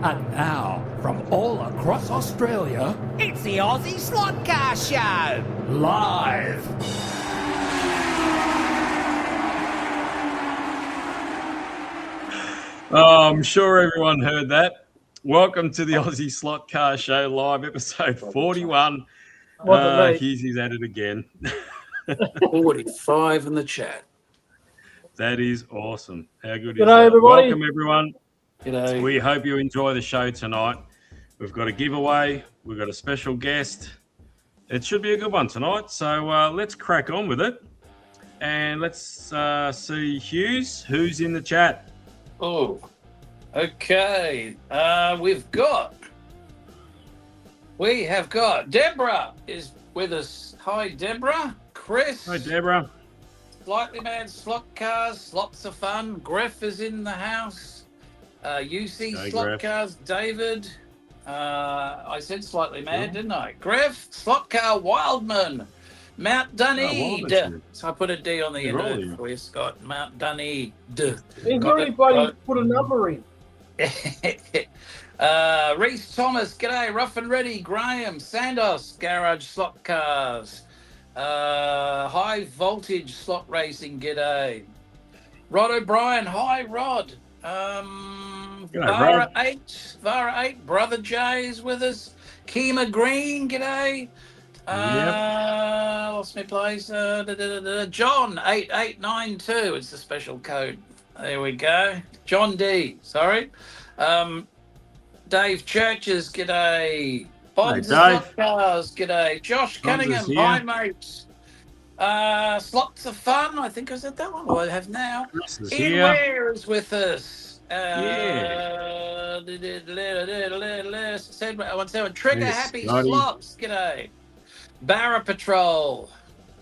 And now, from all across Australia, It's the Aussie Slot Car Show! live. I'm sure everyone heard that. Welcome to the Aussie Slot Car Show live, episode 41. He's at it again. 45 in the chat. That is awesome. How good is G'day, that? everybody. Welcome, everyone. G'day. We hope you enjoy the show tonight. We've got a giveaway. We've got a special guest. It should be a good one tonight. So let's crack on with it. And let's see Hughes, who's in the chat. Oh, okay. We have got Deborah is with us. Hi, Deborah. Chris. Hi, Deborah. Slightly Mad Slot Cars. Lots of fun. Griff is in the house. UC Hey, Slot Griff. Cars. David. I said Slightly Mad, didn't I? Griff. Slot Car Wildman. Mount Dunedin. Wildman's So I put a D on the end of Really? it for you, Scott. Mount Dunedin. He's Got already it. bloody put a number in. Reese Thomas, g'day. Rough and Ready. Graham. Sandos. Garage Slot Cars. High Voltage Slot Racing, g'day. Rod O'Brien. Hi, Rod. Vara Rod. 8. Brother Jay is with us. Kima Green, g'day. Lost my place. John 8892. It's the special code. There we go. John D. Sorry. Dave Churches. G'day. Bonds Dave. Slot Cars. G'day. Josh Bonds Cunningham. is here. Hi, mates. Slots of Fun. I think I said that one. Well, I have now. Chris is Ian here. Ware is with us. Yeah. Said one seven. Trigger Yes, Happy Scotty. Slots. G'day. Barra Patrol.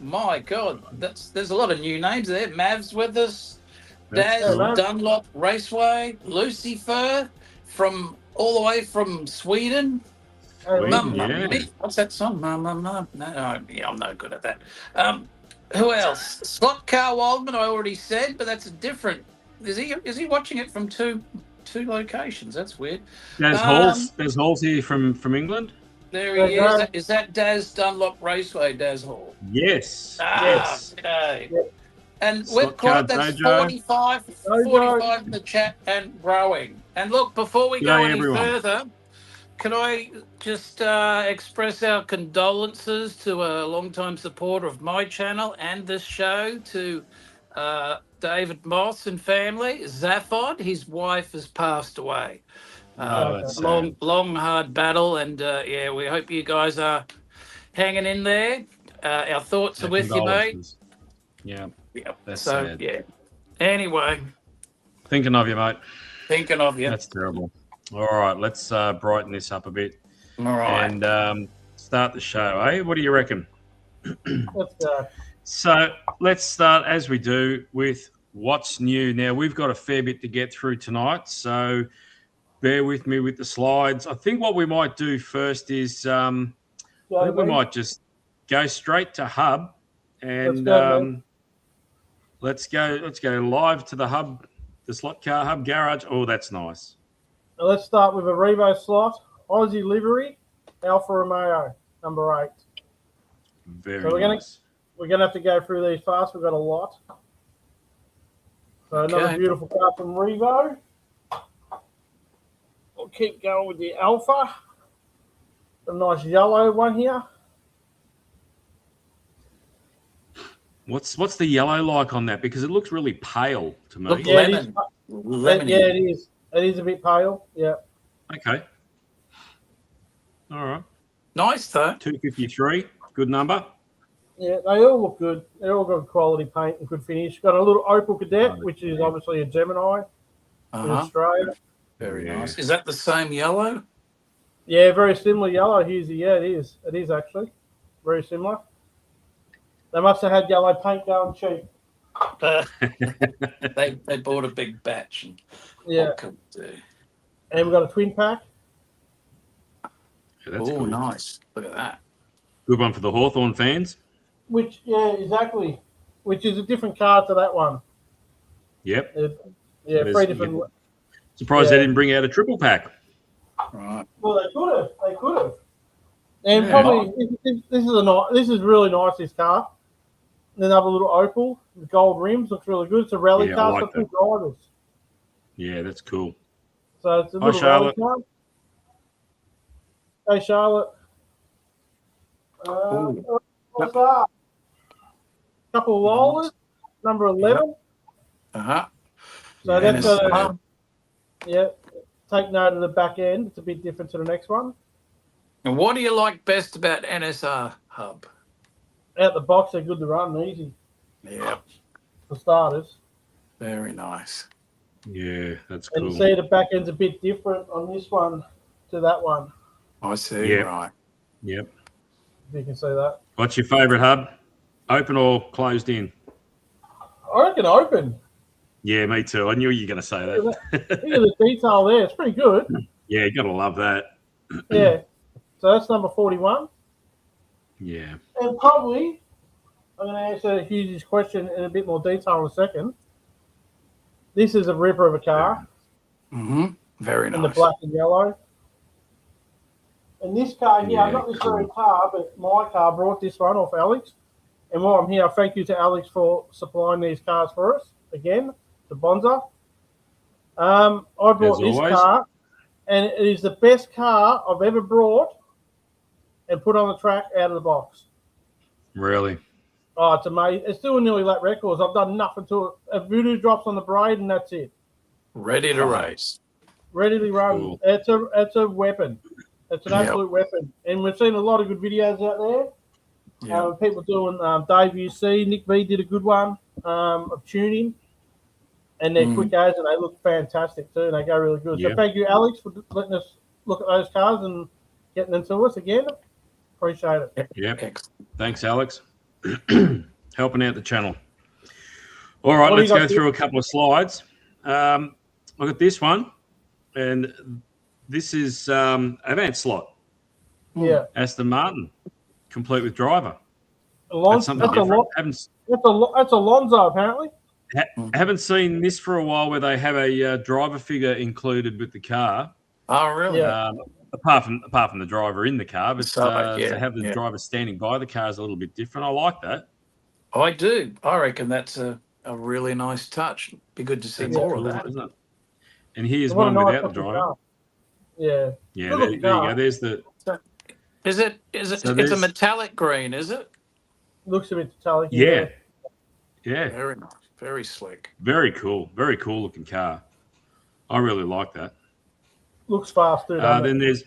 My God, there's a lot of new names there. Mav's with us. That's Daz cool. Dunlop Raceway. Lucifer from all the way from Sweden. Sweden, Mamma yeah. Mia. What's that song? Mamma Mia. No, yeah, I'm no good at that. Who else? Slot Car Wildman, I already said, but that's a different. Is he watching it from two locations? That's weird. There's Halls here from England. There he is. Is that Daz Dunlop Raceway, Daz Hall? Yes. Yes. Okay. And Slot we've got Car that's Dojo. 45 in the chat and growing. And look, before we go G'day, any everyone. further, can I just express our condolences to a long-time supporter of my channel and this show, to David Moss and family. Zaphod, his wife has passed away. That's sad. Long, hard battle, and we hope you guys are hanging in there. Our thoughts are with you, mate. Condolences. Yeah. Yep. That's So sad. yeah. Anyway, Thinking of you, mate. thinking of you. That's terrible. All right, let's brighten this up a bit All right. and start the show, eh? What do you reckon? Let's go. So let's start, as we do, with what's new. Now, we've got a fair bit to get through tonight, so bear with me with the slides. I think what we might do first is I think we might just go straight to Hub and let's go live to the Hub, the Slot Car Hub Garage. Oh, that's nice. Now let's start with a Revo slot. Aussie livery, Alfa Romeo, number 8. Very So we're nice. We're going to have to go through these fast. We've got a lot. So another Okay. beautiful car from Revo. We'll keep going with the Alpha. A nice yellow one here. What's the yellow like on that? Because it looks really pale to me. Look, Yeah, it is. lemon. Yeah, it is. It is a bit pale. Yeah. Okay. All right. Nice though. 253. Good number. Yeah, they all look good. They all got quality paint and good finish. Got a little Opel Cadet, which is obviously a Gemini in Australia. Very Yeah. nice. Is that the same yellow? Yeah, very similar yellow. Here's the, yeah, it is. It is actually very similar. They must have had yellow paint going cheap. They bought a big batch. And Yeah, what could we do? and we've got a twin pack. Yeah, that's Oh, cool. nice. Look at that. Good one for the Hawthorn fans. Which, yeah, exactly. Which is a different car to that one. Yep. Yeah, It is. three different. Surprised they Yeah. didn't bring out a triple pack. Right. Well, they could have. They could have. And Yeah. probably this is really nice. This car. Another little Opal with gold rims looks really good. It's a rally Yeah, I car, like so that. two drivers. Yeah, that's cool. So it's a Hi, little rally Charlotte. car. Hey, Charlotte. Ooh. What's that? Couple of Lolas, number 11. Uh-huh. So Yeah, that's not got bad. take note of the back end. It's a bit different to the next one. And what do you like best about NSR Hub? Out the box, they're good to run, easy Yeah, for starters. very nice. Yeah, that's And cool. you see the back end's a bit different on this one to that one. I see. Yeah. Right. Yep. If you can see that. What's your favourite hub? Open or closed in? I reckon open. Yeah, me too. I knew you were going to say Look at that. the detail there. It's pretty good. Yeah, you got to love that. Yeah. So that's number 41. Yeah. And probably, I'm going to answer Hughes' question in a bit more detail in a second. This is a ripper of a car Mm-hmm. Very nice. in the black and yellow. And this car here, Yeah, not this cool. very car, but my car brought this one off Alex. And while I'm here, thank you to Alex for supplying these cars for us again, to Bonza. I brought this always. car, and it is the best car I've ever brought and put on the track out of the box. Really? Oh, it's amazing. It's doing nearly lap records. I've done nothing to it. A voodoo drops on the braid, and that's it. Ready to race. Ready to run. Cool. It's a weapon. It's an Yep. absolute weapon. And we've seen a lot of good videos out there. Yeah. People doing Dave UC, Nick V did a good one of tuning. And they're quick as, and they look fantastic too. And they go really good. Yeah. So thank you, Alex, for letting us look at those cars and getting them to us again. Appreciate it. Yep. Excellent. Thanks, Alex. Helping out the channel. All right, What do let's you go got through a couple of slides. Look at this one. And this is Avant slot. Yeah. Aston Martin, complete with driver. Alonso, That's something different. that's Alonso, apparently. Haven't seen this for a while where they have a driver figure included with the car. Oh, really? Yeah. Apart from the driver in the car, but Yeah, to have the yeah. driver standing by the car is a little bit different. I like that. I do. I reckon that's a really nice touch. Be good to see That's more cool, of that. isn't it? And here's What a one nice without the looking driver. car. Yeah. Yeah, Good there looking you car. go. There's the Is it? So It's a there's- metallic green, is it? Looks a bit metallic. yeah. Yeah. Very nice. Very slick. Very cool looking car. I really like that. Looks fast too. doesn't Then it?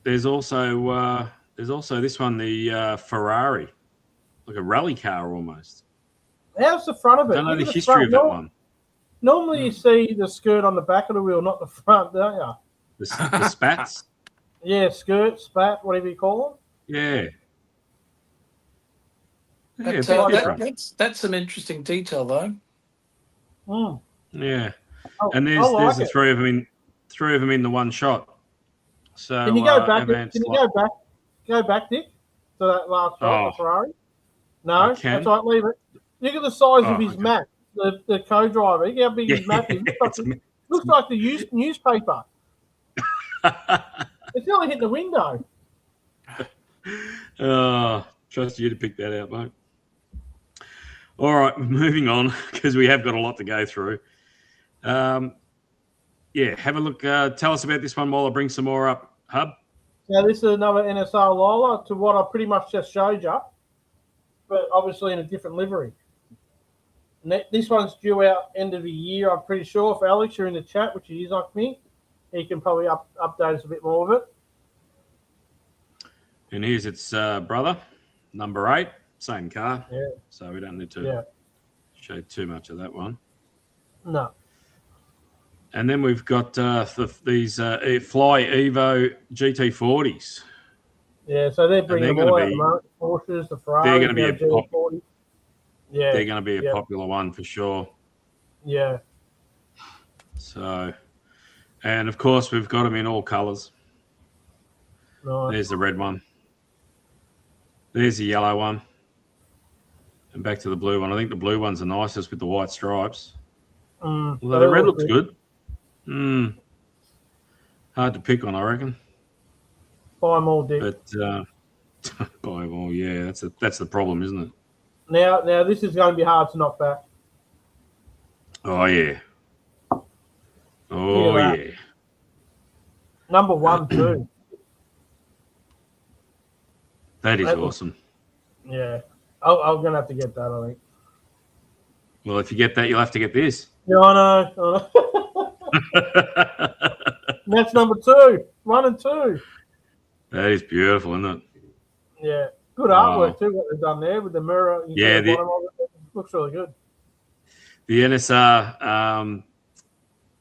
there's also this one, the Ferrari, like a rally car almost. How's the front of it? Don't know Look the at the history front. of that one. Normally you see the skirt on the back of the wheel, not the front, don't you? The spats. Yeah, skirt, spat, whatever you call Yeah. Yeah, That's, a bit like different. that's some interesting detail, though. them. Mm. Yeah. Oh, And I there's like the it. three of them in the one shot. So Can you go back? Avant Can you slot. go back, Dick, to that last shot, Oh. the Ferrari? No, I can. that's right. Leave it. Look at the size Oh, of his okay. map. The co-driver. Look how big his map is. Looks like the newspaper. It's nearly hit the window. Trust you to pick that out, mate. All right, moving on because we have got a lot to go through. Yeah, have a look. Tell us about this one while I bring some more up. Hub. Now this is another NSR Lola to what I pretty much just showed you, but obviously in a different livery. This one's due out end of the year, I'm pretty sure. If Alex, you're in the chat, which he is like me, he can probably update us a bit more of it. And here's its brother, number 8, same car. Yeah. So we don't need to show too much of that one. No. And then we've got these Fly Evo GT40s. Yeah, so they're bringing they're them all gonna out. be- The Porsches, the Ferraris, they're gonna be the a pop- GT40. Yeah, They're going to be a popular one for sure. yeah. So, and of course, we've got them in all colours. Nice. There's the red one. There's the yellow one. And back to the blue one. I think the blue one's the nicest with the white stripes. Although the red looks good. Hard to pick on, I reckon. Buy them all, Dick. But buy them all, yeah, that's the problem, isn't it? Now, this is going to be hard to knock back. Oh yeah. Oh Look at yeah. Number 1, too. That is That awesome. Yeah. I'm going to have to get that, I think. Well, if you get that, you'll have to get this. Yeah, I know. That's number 2. 1 and 2. That is beautiful, isn't it? Yeah. Good Wow. artwork, too, what they've done there with the mirror. Yeah, The bottom of it. Looks really good. The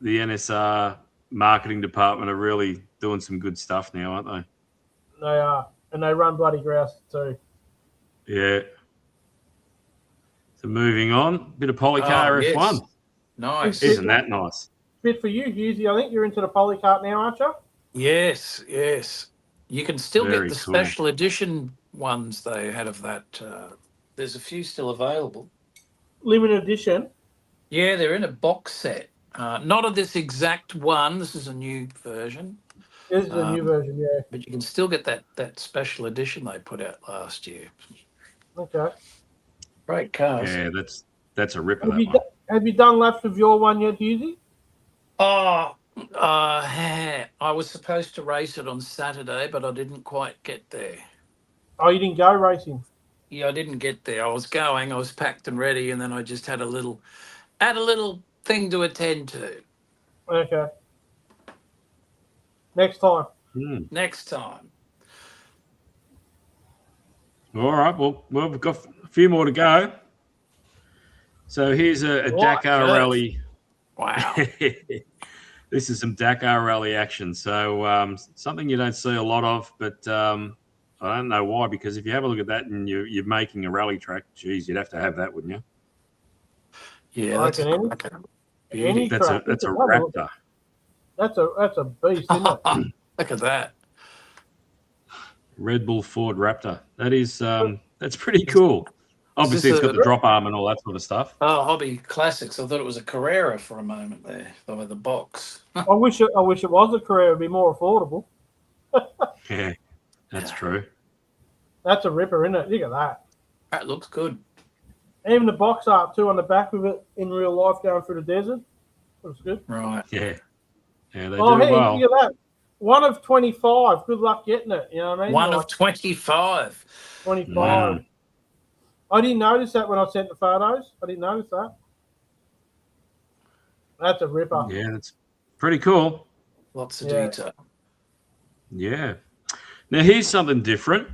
NSR marketing department are really doing some good stuff now, aren't they? They are. And they run bloody grouse, too. Yeah. So moving on, bit of Polycar yes. F1. Nice. Isn't that nice? Fit for you, Hughesy. I think you're into the Polycart now, aren't you? Yes, yes. You can still Very get the cool. special edition ones they had of that. There's a few still available. Limited edition. Yeah, they're in a box set. Not of this exact one. This is a new version. This is a new version, yeah. But you can still get that special edition they put out last year. Okay. Great cars. Yeah, that's a ripper, Have that you, one. have you done laps of your one yet, Hughesy? Oh, I was supposed to race it on Saturday, but I didn't quite get there. Oh, you didn't go racing? Yeah, I didn't get there. I was packed and ready, and then I just had a little thing to attend to. Okay. Next time. Next time. All right. Well, we've got a few more to go. So here's a Dakar good. rally. Wow. This is some Dakar rally action. So something you don't see a lot of, but I don't know why. Because if you have a look at that and you're making a rally track, geez, you'd have to have that, wouldn't you? Yeah, Like that's any That's track. a Raptor. That's a beast, isn't it? Look at that. Red Bull Ford Raptor. That is that's pretty cool. Obviously, it's got the drop arm and all that sort of stuff. Oh, Hobby Classics. I thought it was a Carrera for a moment there, by the box. I wish it was a Carrera. It'd be more affordable. Yeah, that's true. That's a ripper, isn't it? Look at that. That looks good. Even the box art too on the back of it in real life going through the desert. Looks good. Right. Yeah, they do Hey, well. look at that. 1 of 25. Good luck getting it. You know what I mean? 1 of 25. 25. Wow. I didn't notice that when I sent the photos. I didn't notice that. That's a ripper. Yeah, that's pretty cool. Lots of Yeah. detail. Yeah. Now here's something different.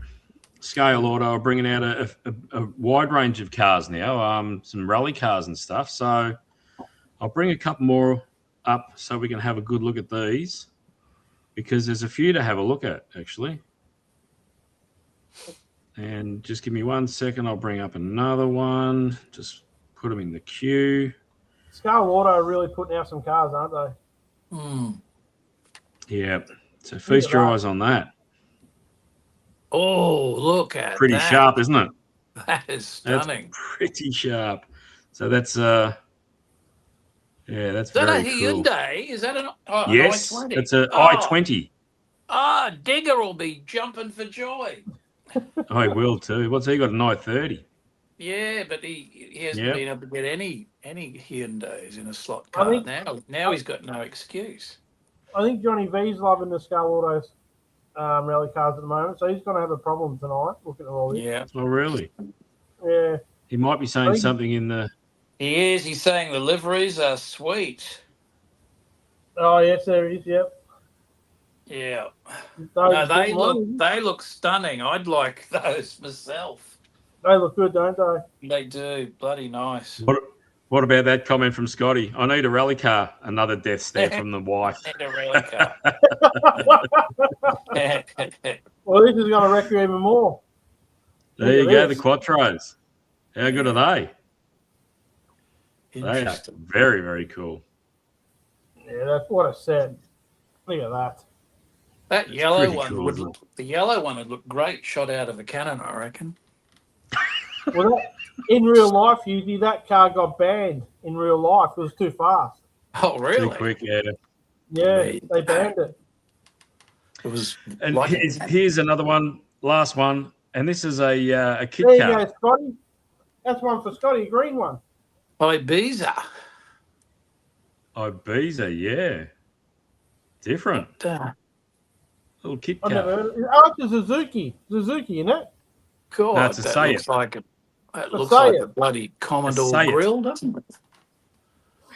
Scale Auto are bringing out a wide range of cars now, some rally cars and stuff. So I'll bring a couple more up so we can have a good look at these, because there's a few to have a look at, actually. And just give me 1 second. I'll bring up another one. Just put them in the queue. Scale Auto are really putting out some cars, aren't they? Yeah. So feast your eyes on that. Oh, look at Pretty that. sharp, isn't it? That is stunning. That's pretty sharp. So that's that's Is that very a cool. Hyundai? Is that an Yes, i20? it's a i20. Digger will be jumping for joy. I will too. What's he got? An i30. Yeah, but he hasn't Yep. been able to get any Hyundais in a slot car think- now he's got no excuse. I think Johnny V's loving the Scale Autos rally cars at the moment, so he's going to have a problem tonight looking at all this. Yeah, Oh, really? Yeah. He might be saying something in the. he is. He's saying the liveries are sweet. Oh, yes, there is. Yep. Yeah. Those No, they good look stunning. I'd like those myself. They look good, don't they? They do. Bloody nice. What about that comment from Scotty? I need a rally car. Another death stare from the wife. And a rally car. Well, this is going to wreck you even more. There you Look go, at the this. Quattros. How good are they? They are Interesting. very, very cool. Yeah, that's what I said. Look at that. That yellow pretty one cool, would isn't look, the yellow one would look great shot out of a cannon, I reckon. Well, in real life, usually that car got banned in real life. It was too fast. Oh, Too really? quick, yeah. Yeah, Right. they banned it. It was And like here's another one, last one, and this is a Kit There you Kat. go, Scotty. That's one for Scotty, a green one. Ibiza. Ibiza, yeah. Different. Little Kit I've Kat. never heard of it. Oh, it's a Suzuki. Suzuki, isn't it? God, No, it's a that Say looks It. like that A looks Say like It. a bloody Commodore Say It. grill, doesn't it?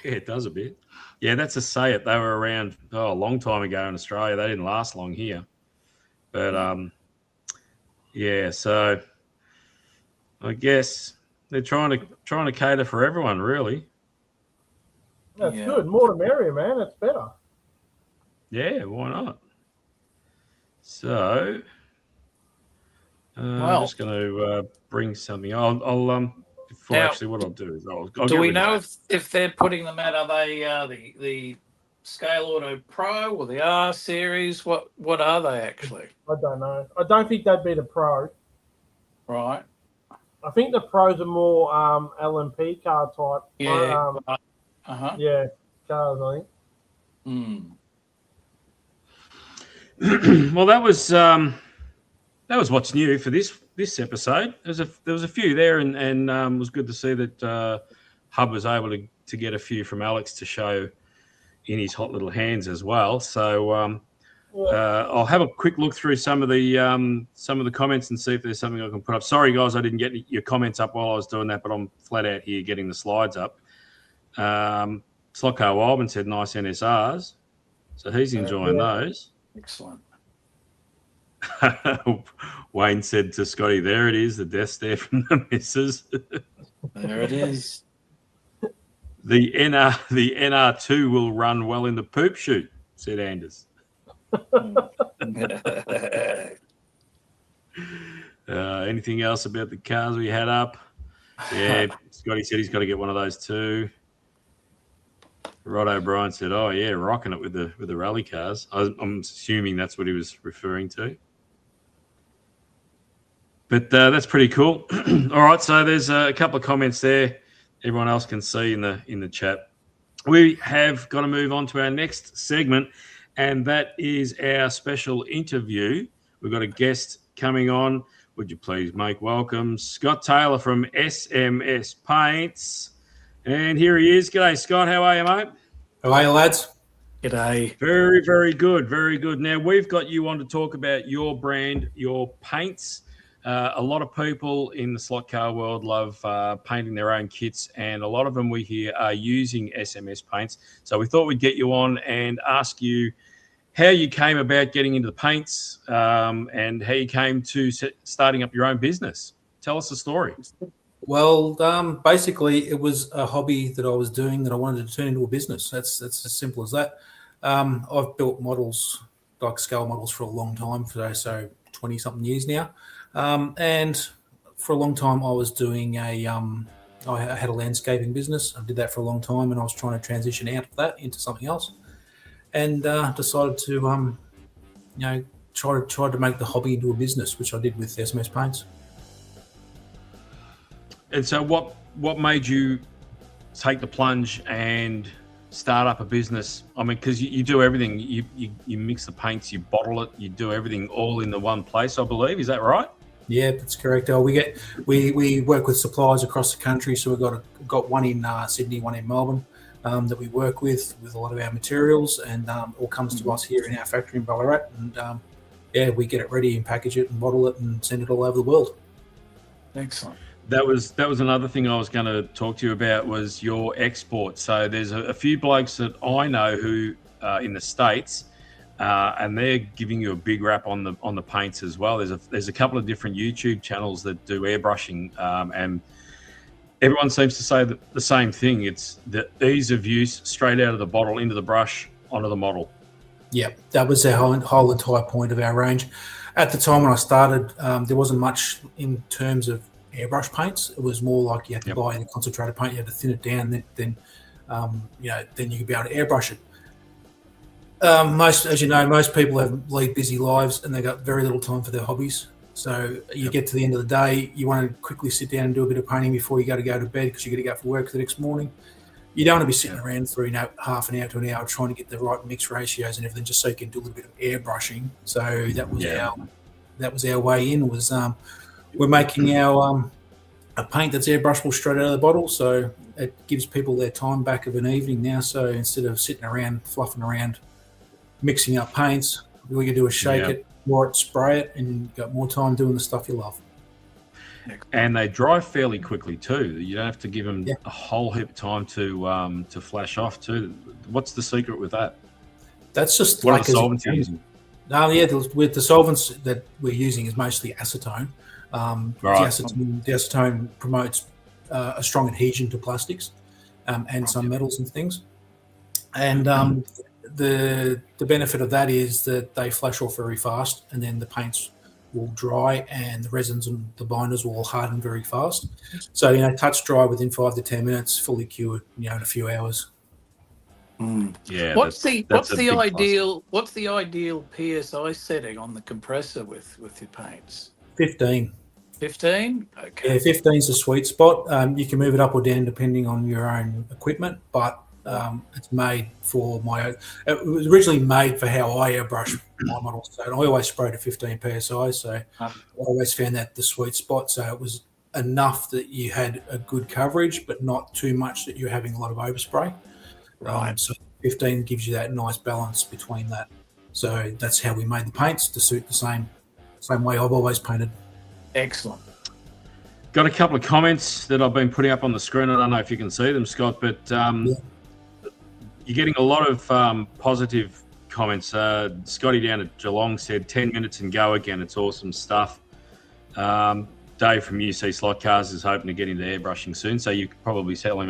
Yeah, it does a bit. Yeah, that's a Say It. They were around a long time ago in Australia. They didn't last long here. But yeah, so I guess they're trying to cater for everyone, really. That's Yeah. good. More the merrier, man. That's better. Yeah, why not? So I'm Well, just going to bring something. I'll before now, actually what I'll do is I'll do get we rid of know that. if they're putting them out? Are they the Scale Auto Pro or the R Series? What are they actually? I don't know. I don't think they'd be the Pro. Right. I think the Pros are more LMP car type. Yeah. Yeah, cars, I think. Well, that was what's new for this episode. There was a few there, and it was good to see that Hub was able to get a few from Alex to show in his hot little hands as well. So I'll have a quick look through some of the comments and see if there's something I can put up. Sorry, guys, I didn't get your comments up while I was doing that, but I'm flat out here getting the slides up. Slocko Wildman said nice NSRs, so he's enjoying those. Excellent. Wayne said to Scotty, "There it is, the death stare from the missus." There it is. The NR2 will run well in the poop chute," said Anders. Anything else about the cars we had up? Yeah, Scotty said he's got to get one of those too. Rod O'Brien said, "Oh yeah, rocking it with the rally cars." I'm assuming that's what he was referring to. But that's pretty cool. All right, so there's a couple of comments there. Everyone else can see in the chat. We have got to move on to our next segment, and that is our special interview. We've got a guest coming on. Would you please make welcome Scott Taylor from SMS Paints? And here he is. G'day, Scott. How are you, mate? How are you, lads? G'day. Very, very good. Very good. Now, we've got you on to talk about your brand, your paints. A lot of people in the slot car world love painting their own kits, and a lot of them we hear are using SMS paints. So we thought we'd get you on and ask you how you came about getting into the paints and how you came to starting up your own business. Tell us the story. Well, basically, it was a hobby that I was doing that I wanted to turn into a business. That's as simple as that. I've built models, like scale models, for a long time, so 20-something years now. And for a long time, I was doing I had a landscaping business. I did that for a long time, and I was trying to transition out of that into something else, and decided to, try to make the hobby into a business, which I did with SMS Paints. And so what made you take the plunge and start up a business? I mean, because you do everything. You mix the paints, you bottle it, you do everything all in the one place, I believe. Is that right? Yeah, that's correct. We work with suppliers across the country. So we've got one in Sydney, one in Melbourne that we work with a lot of our materials, and all comes to us here in our factory in Ballarat. And we get it ready and package it and bottle it and send it all over the world. Excellent. That was another thing I was going to talk to you about was your export. So there's a few blokes that I know who in the States, and they're giving you a big rap on the paints as well. There's a couple of different YouTube channels that do airbrushing, and everyone seems to say the same thing. It's the ease of use, straight out of the bottle into the brush onto the model. Yeah, that was the whole entire point of our range. At the time when I started, there wasn't much in terms of airbrush paints. It was more like you had to buy the concentrated paint, you had to thin it down, then you could be able to airbrush it. Most people lead busy lives and they got very little time for their hobbies. So you get to the end of the day, you want to quickly sit down and do a bit of painting before you go to bed because you got to go for work the next morning. you don't want to be sitting around for half an hour to an hour trying to get the right mix ratios and everything, just so you can do a little bit of airbrushing. So that was our way in. Was we're making our a paint that's airbrushable straight out of the bottle, so it gives people their time back of an evening now. So instead of sitting around fluffing around mixing up paints, all you do is shake it, pour it, spray it, and you've got more time doing the stuff you love. And they dry fairly quickly too. You don't have to give them a whole heap of time to flash off too. What's the secret with that? That's just what are the solvents you're using? No, with the solvents that we're using is mostly acetone. The acetone promotes a strong adhesion to plastics and some metals and things. And the benefit of that is that they flash off very fast, and then the paints will dry and the resins and the binders will harden very fast. So, touch dry within 5 to 10 minutes, fully cured, in a few hours. Yeah. What's the ideal PSI setting on the compressor with your paints? 15. 15? Okay. Yeah, 15 is a sweet spot. You can move it up or down depending on your own equipment, but it's made for it was originally made for how I airbrush my models. So I always sprayed at 15 PSI, so I always found that the sweet spot. So it was enough that you had a good coverage, but not too much that you're having a lot of overspray. Right. So 15 gives you that nice balance between that. So that's how we made the paints to suit the same way I've always painted. Excellent. Got a couple of comments that I've been putting up on the screen. I don't know if you can see them, Scott, but you're getting a lot of positive comments. Scotty down at Geelong said 10 minutes and go again. It's awesome stuff. Dave from UC Slot Cars is hoping to get into airbrushing soon, so you could probably sell him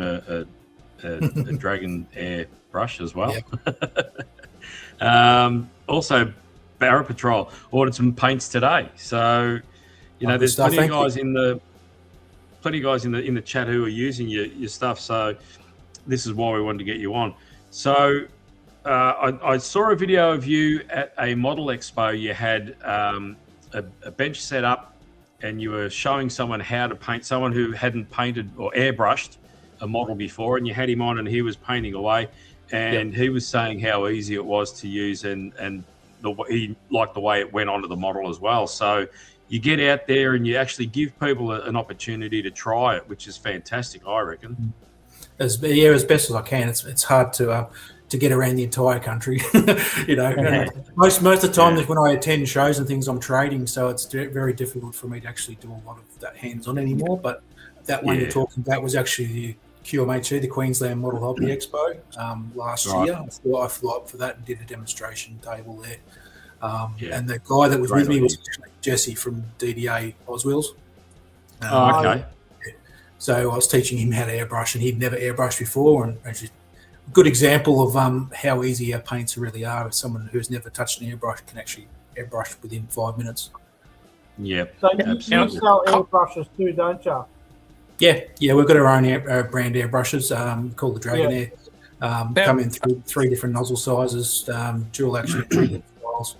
a Dragon Air brush as well. Yep. Also, Barra Patrol ordered some paints today. So, there's plenty of guys in the chat who are using your stuff. So this is why we wanted to get you on. So I saw a video of you at a model expo. You had a bench set up and you were showing someone how to paint, someone who hadn't painted or airbrushed a model before, and you had him on and he was painting away, and he was saying how easy it was to use, and he liked the way it went onto the model as well. So you get out there and you actually give people an opportunity to try it, which is fantastic, I reckon. As best as I can. It's hard to get around the entire country. Most of the time when I attend shows and things, I'm trading, so it's very difficult for me to actually do a lot of that hands-on anymore. But that one you're talking about was actually the QMHE, the Queensland Model Hobby Expo, last year. I flew up for that and did a demonstration table there. And the guy that was with me was actually Jesse from DDA Oswills. Okay. So I was teaching him how to airbrush, and he'd never airbrushed before. And actually, a good example of how easy our paints really are. If someone who's never touched an airbrush can actually airbrush within 5 minutes. Yep. So you sell airbrushes too, don't you? Yeah, we've got our own brand airbrushes called the Dragon Air. Come in through 3 different nozzle sizes, dual action, 3 different styles.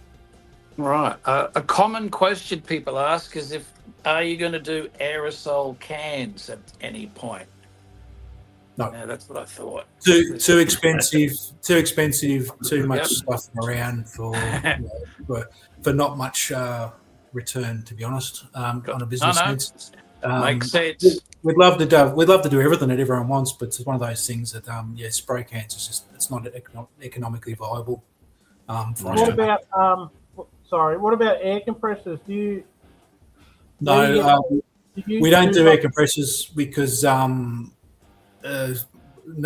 Right. A common question people ask is are you going to do aerosol cans at any point? No. Yeah, that's what I thought. Too expensive. Too much stuff around for not much return, to be honest. On a business sense. Makes sense. We'd love to do everything that everyone wants, but it's one of those things that spray cans is just it's not economically viable. What about air compressors? We don't do air compressors because no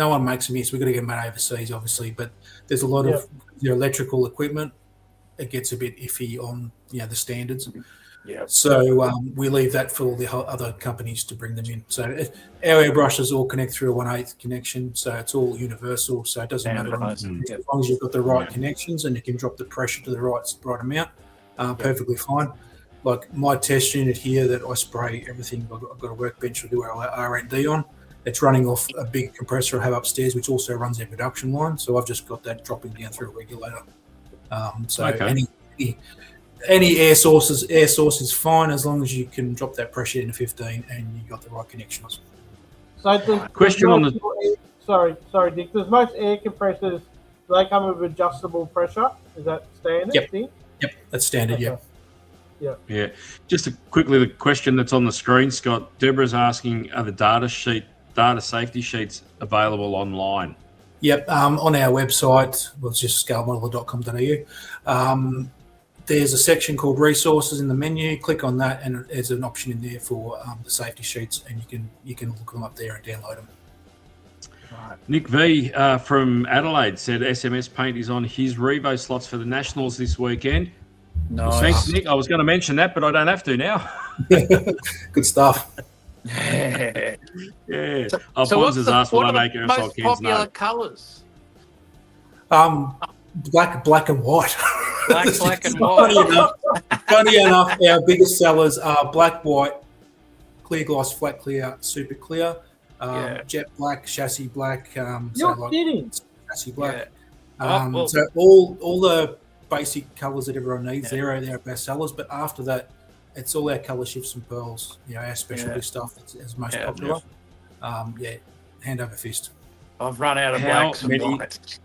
one makes them here, so we've got to get them made overseas, obviously. But there's a lot of electrical equipment. It gets a bit iffy on the standards. Yeah. So we leave that for all the other companies to bring them in. So our airbrushes all connect through a 1/8 connection, so it's all universal. So it doesn't matter as long as you've got the right connections and you can drop the pressure to the right amount. Perfectly fine. Like my test unit here that I spray everything. I've got a workbench to do our R&D on. It's running off a big compressor I have upstairs, which also runs our production line. So I've just got that dropping down through a regulator. Any air source is fine as long as you can drop that pressure into 15 and you got the right connections. So sorry, Dick. Does most air compressors, do they come with adjustable pressure? Is that standard Yep. thing? Yep, that's standard. Okay. Yep. Yeah. Just quickly, the question that's on the screen, Scott. Deborah's asking, are the data safety sheets available online? Yep. On our website, well, it's just scalemodeler.com.au. There's a section called resources in the menu. Click on that, and there's an option in there for the safety sheets, and you can look them up there and download them. Nick V from Adelaide said SMS Paint is on his Revo slots for the Nationals this weekend. Nice. Thanks, Nick. I was going to mention that, but I don't have to now. Good stuff. Yeah. So Pons what's has the asked, will what I are make the aerosol most cans? popular No. colours? Black and white. Black and white. Funny enough, our biggest sellers are black, white, clear gloss, flat clear, super clear, jet black, chassis black. You're kidding. Chassis black. Yeah. So all the basic colours that everyone needs, they're our best sellers. But after that, it's all our colour shifts and pearls. Our specialty stuff that's most popular. Hand over fist. I've run out of How blacks and many- whites.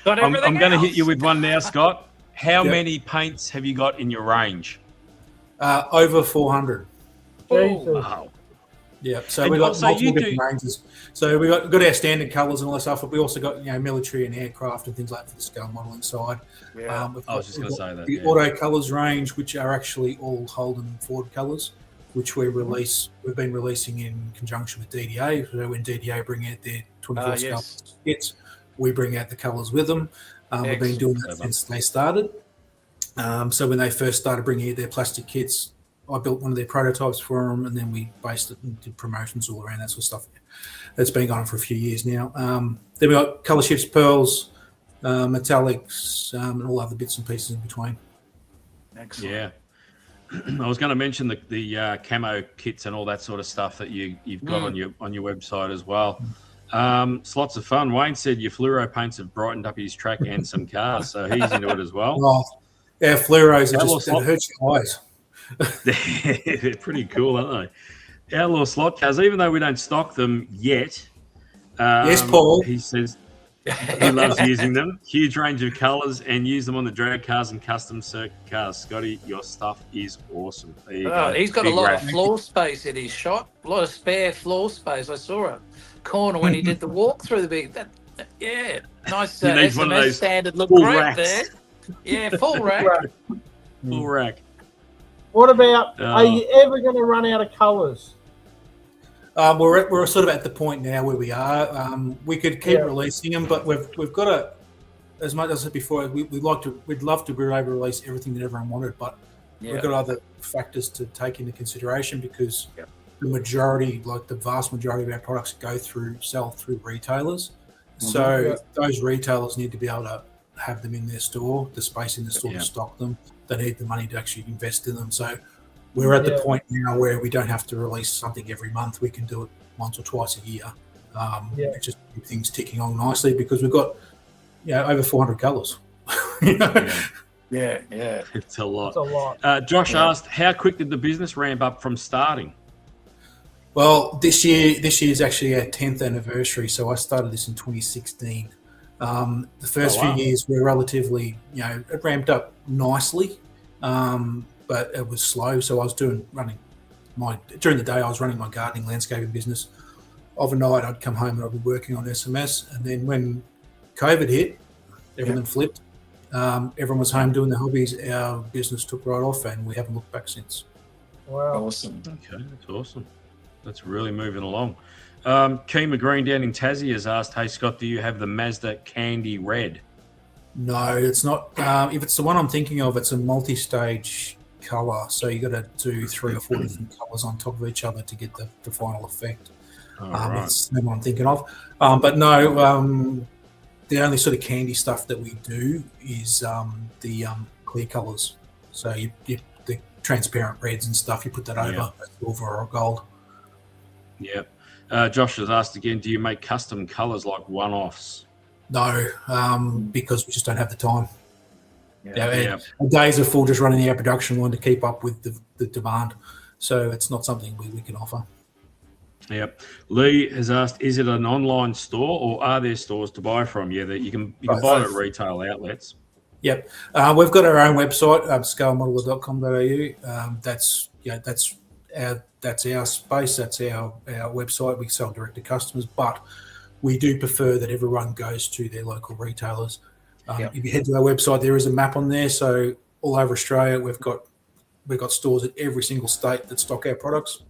Got I'm everything going to hit else. you with one now, Scott. How Yep. many paints have you got in your range? Over 400. Jesus. Wow. Yeah, so And we've got also multiple you different ranges. So we've got our standard colours and all that stuff, but we also got military and aircraft and things like that for the scale modelling side. Yeah. I was just going to say that. The Yeah. auto colours range, which are actually all Holden Ford colours, which we've been releasing in conjunction with DDA. So when DDA bring out their 24 scale yes. kits, we bring out the colours with them. We've been doing that since they started. So when they first started bringing out their plastic kits, I built one of their prototypes for them, and then we based it and did promotions all around that sort of stuff. That's been going on for a few years now. Then we've got colour shifts, pearls, metallics, and all other bits and pieces in between. Excellent. Yeah. I was going to mention the camo kits and all that sort of stuff that you've got on your website as well. It's lots of fun. Wayne said your fluoro paints have brightened up his track and some cars, so he's into it as well. Oh, our fluoros That are was just, it hurts your eyes. They're pretty cool, aren't they? Our little slot cars, even though we don't stock them yet. Yes, Paul. He says he loves using them. Huge range of colours and use them on the drag cars and custom circuit cars. Scotty, your stuff is awesome. There you go. He's got Big a lot rack. of floor space in his shop. A lot of spare floor space. I saw a corner when he did the walk through the big. Nice He needs one of SMS those standard look full great racks. there. Yeah, full rack. Full rack. What about, are you ever going to run out of colours? We're sort of at the point now where we are. We could keep releasing them, but we've got to, as much as I said before, we'd love to be able to release everything that everyone wanted, but we've got other factors to take into consideration because the majority, like the vast majority of our products sell through retailers. So those retailers need to be able to have them in their store, the space in the store to stock them. They need the money to actually invest in them. So we're at the point now where we don't have to release something every month. We can do it once or twice a year. It just keeps things ticking on nicely because we've got over 400 colours. Yeah. It's a lot. It's a lot. Josh asked, how quick did the business ramp up from starting? Well, this year is actually our 10th anniversary. So I started this in 2016. The first few years were relatively, it ramped up nicely, but it was slow. So I was during the day, I was running my gardening landscaping business. Overnight, I'd come home and I'd be working on SMS. And then when COVID hit, everything flipped. Everyone was home doing their hobbies. Our business took right off and we haven't looked back since. Wow. Awesome. Okay, that's awesome. That's really moving along. Keema Green down in Tassie has asked, hey, Scott, do you have the Mazda Candy Red? No, it's not. If it's the one I'm thinking of, it's a multi-stage colour. So you got to do 3 or 4 different colours on top of each other to get the final effect. That's the one I'm thinking of. But no, the only sort of candy stuff that we do is the clear colours. So the transparent reds and stuff, you put that over a silver or a gold. Yep. Josh has asked again, do you make custom colours like one-offs? No, because we just don't have the time. Yeah. Our days are full just running our production line to keep up with the demand. So it's not something we can offer. Yep. Lee has asked, is it an online store or are there stores to buy from? Yeah, that you can buy it at retail outlets. Yep. We've got our own website, scalemodeler.com.au. That's our space. That's our website. We sell direct to customers, but we do prefer that everyone goes to their local retailers. If you head to our website, there is a map on there. So all over Australia, we've got stores in every single state that stock our products.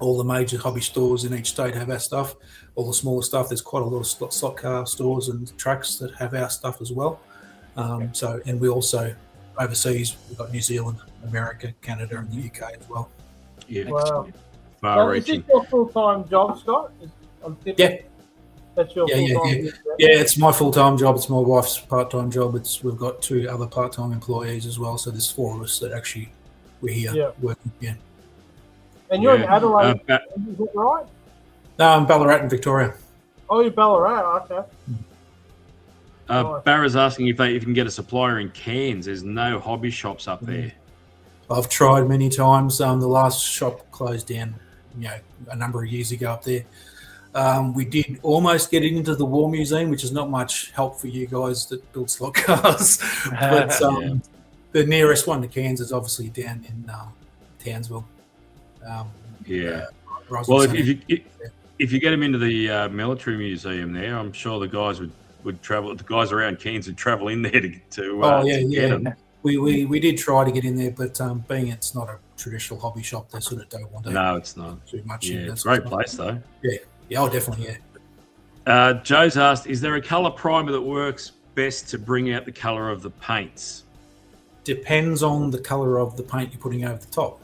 All the major hobby stores in each state have our stuff. All the smaller stuff, there's quite a lot of slot car stores and tracks that have our stuff as well. And we also overseas, we've got New Zealand, America, Canada, and the UK as well. Yeah. Wow. Far Is this reaching. your full-time job, Scott? Yeah. That's your full-time job? Yeah, it's my full-time job. It's my wife's part-time job. We've got 2 other part-time employees as well. So there's 4 of us that actually we're here working. Yeah. And you're in Adelaide, is that right? No, I'm Ballarat in Victoria. Oh, you're Ballarat, okay. Barra's asking if you can get a supplier in Cairns. There's no hobby shops up there. I've tried many times. The last shop closed down, a number of years ago up there. We did almost get into the War Museum, which is not much help for you guys that build slot cars. But the nearest one to Cairns is obviously down in Townsville. Well, if you get them into the military museum there, I'm sure the guys would travel. The guys around Cairns would travel in there to get them. We did try to get in there, but being it's not a traditional hobby shop, they sort of don't want to. No, it's not too much. Yeah, it's a great place though. Yeah, definitely. Yeah. Joe's asked, is there a colour primer that works best to bring out the colour of the paints? Depends on the colour of the paint you're putting over the top.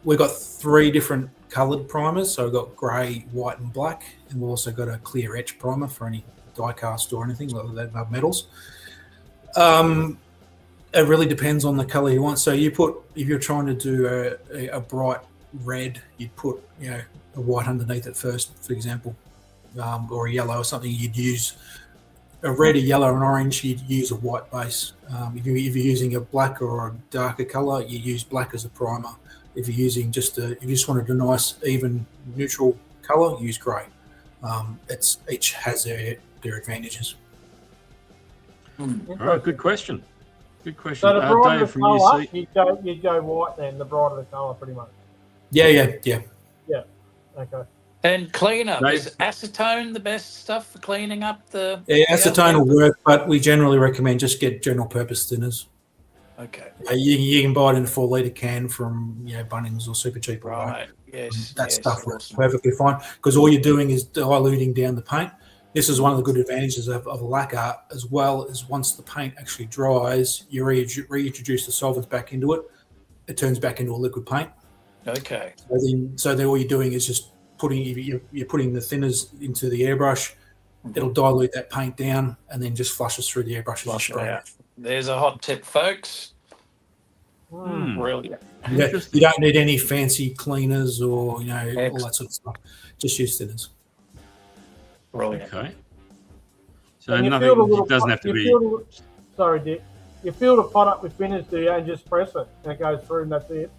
We've got 3 different coloured primers. So we've got grey, white and black. And we've also got a clear etch primer for any die cast or anything like that, metals. It really depends on the colour you want. So if you're trying to do a bright red, you'd put a white underneath it first, for example, or a yellow or something. You'd use a red, a yellow, and orange. You'd use a white base. If you're using a black or a darker colour, you use black as a primer. If you're using if you just wanted a nice, even, neutral colour, use grey. Each has their advantages. All right, good question. Good question. So the brighter Dave the from colour, UC. you'd go white then, the brighter the colour, pretty much. Yeah. Yeah, okay. And cleanup, Dave? is acetone the best stuff for cleaning up the... Yeah, acetone will work, but we generally recommend just get general purpose thinners. Okay. You can buy it in a 4-litre can from Bunnings or Super Cheap. Right, yes. That stuff works perfectly fine because all you're doing is diluting down the paint. This is one of the good advantages of a lacquer, as well as once the paint actually dries, you reintroduce the solvents back into it. It turns back into a liquid paint. Okay. So then all you're doing is just putting the thinners into the airbrush. It'll dilute that paint down and then just flushes through the airbrush. Flush it out. There's a hot tip, folks. Brilliant. Yeah, you don't need any fancy cleaners or all that sort of stuff. Just use thinners. Brilliant. Okay. So And it doesn't have to be. Sorry, Dick. You fill the pot up with thinners, do you, and just press it, and it goes through, and that's it.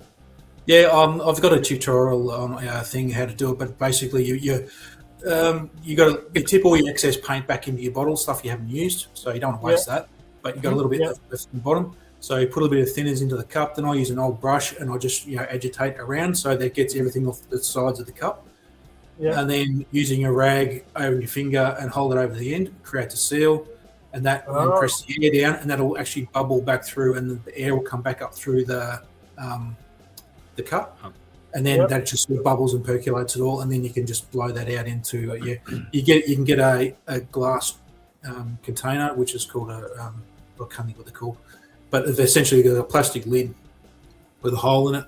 Yeah, I've got a tutorial on our thing how to do it, but basically you tip all your excess paint back into your bottle, stuff you haven't used, so you don't want to waste that. But you got a little bit left in the bottom, so you put a little bit of thinners into the cup. Then I use an old brush and I just agitate around so that gets everything off the sides of the cup. Yeah. And then using a rag over your finger and hold it over the end, creates a seal, and that and press the air down, and that'll actually bubble back through, and the air will come back up through the cup, and then that just sort of bubbles and percolates it all, and then you can just blow that out into you can get a glass container, which is called I can't think what they're called, but essentially got a plastic lid with a hole in it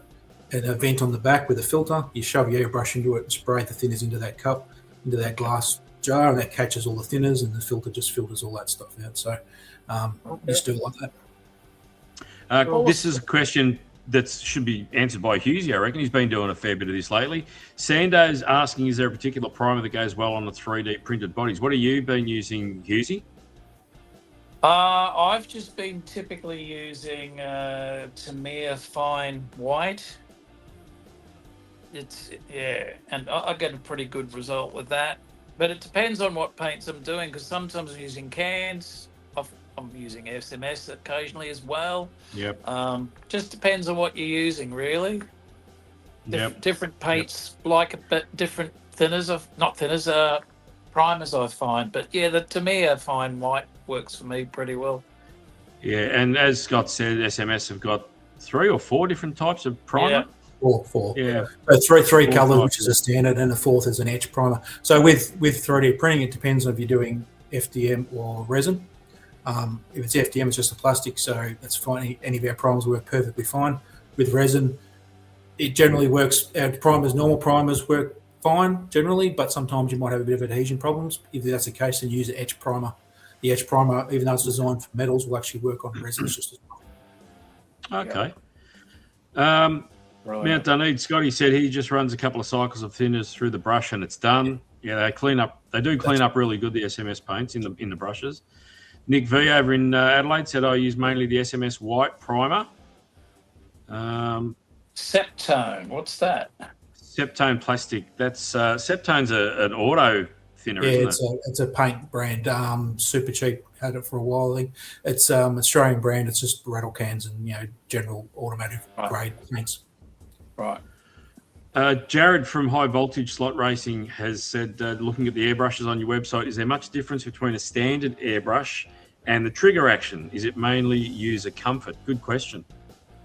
and a vent on the back with a filter. You shove your airbrush into it and spray the thinners into that cup, into that glass jar, and that catches all the thinners, and the filter just filters all that stuff out. So just do it like that. This is a question that should be answered by Husey, I reckon. He's been doing a fair bit of this lately. Sando's asking, is there a particular primer that goes well on the 3D printed bodies? What have you been using, Husey? I've just been typically using Tamiya Fine White. and I get a pretty good result with that. But it depends on what paints I'm doing, because sometimes I'm using cans. I'm using SMS occasionally as well. Yep. Just depends on what you're using, really. Yep. Different paints like a bit different thinners, not thinners, primers I find. But yeah, to me, a fine white works for me pretty well. Yeah, and as Scott said, SMS have got 3 or 4 different types of primer. Four. Yeah. So three Four colours, types. which is a standard, and the fourth is an etch primer. So with 3D printing, it depends on if you're doing FDM or resin. If it's FDM, it's just a plastic, so that's fine. Any of our primers work perfectly fine. With resin, it generally works. Our normal primers work fine generally, but sometimes you might have a bit of adhesion problems. If that's the case, then use an etch primer. The etch primer, even though it's designed for metals, will actually work on resins just as well. Okay. Right. Mount Dunedin, Scotty said he just runs a couple of cycles of thinners through the brush and it's done. Yeah, they clean up. They do clean up really good, the SMS paints in the brushes. Nick V over in Adelaide said I use mainly the SMS white primer. Septone, what's that? Septone plastic. That's Septone's an auto thinner, Yeah, isn't it? it's a paint brand, super cheap. Had it for a while. I think it's Australian brand. It's just rattle cans and general automotive grade paints. Right. Jared from High Voltage Slot Racing has said, looking at the airbrushes on your website, is there much difference between a standard airbrush and the trigger action? Is it mainly user comfort? Good question.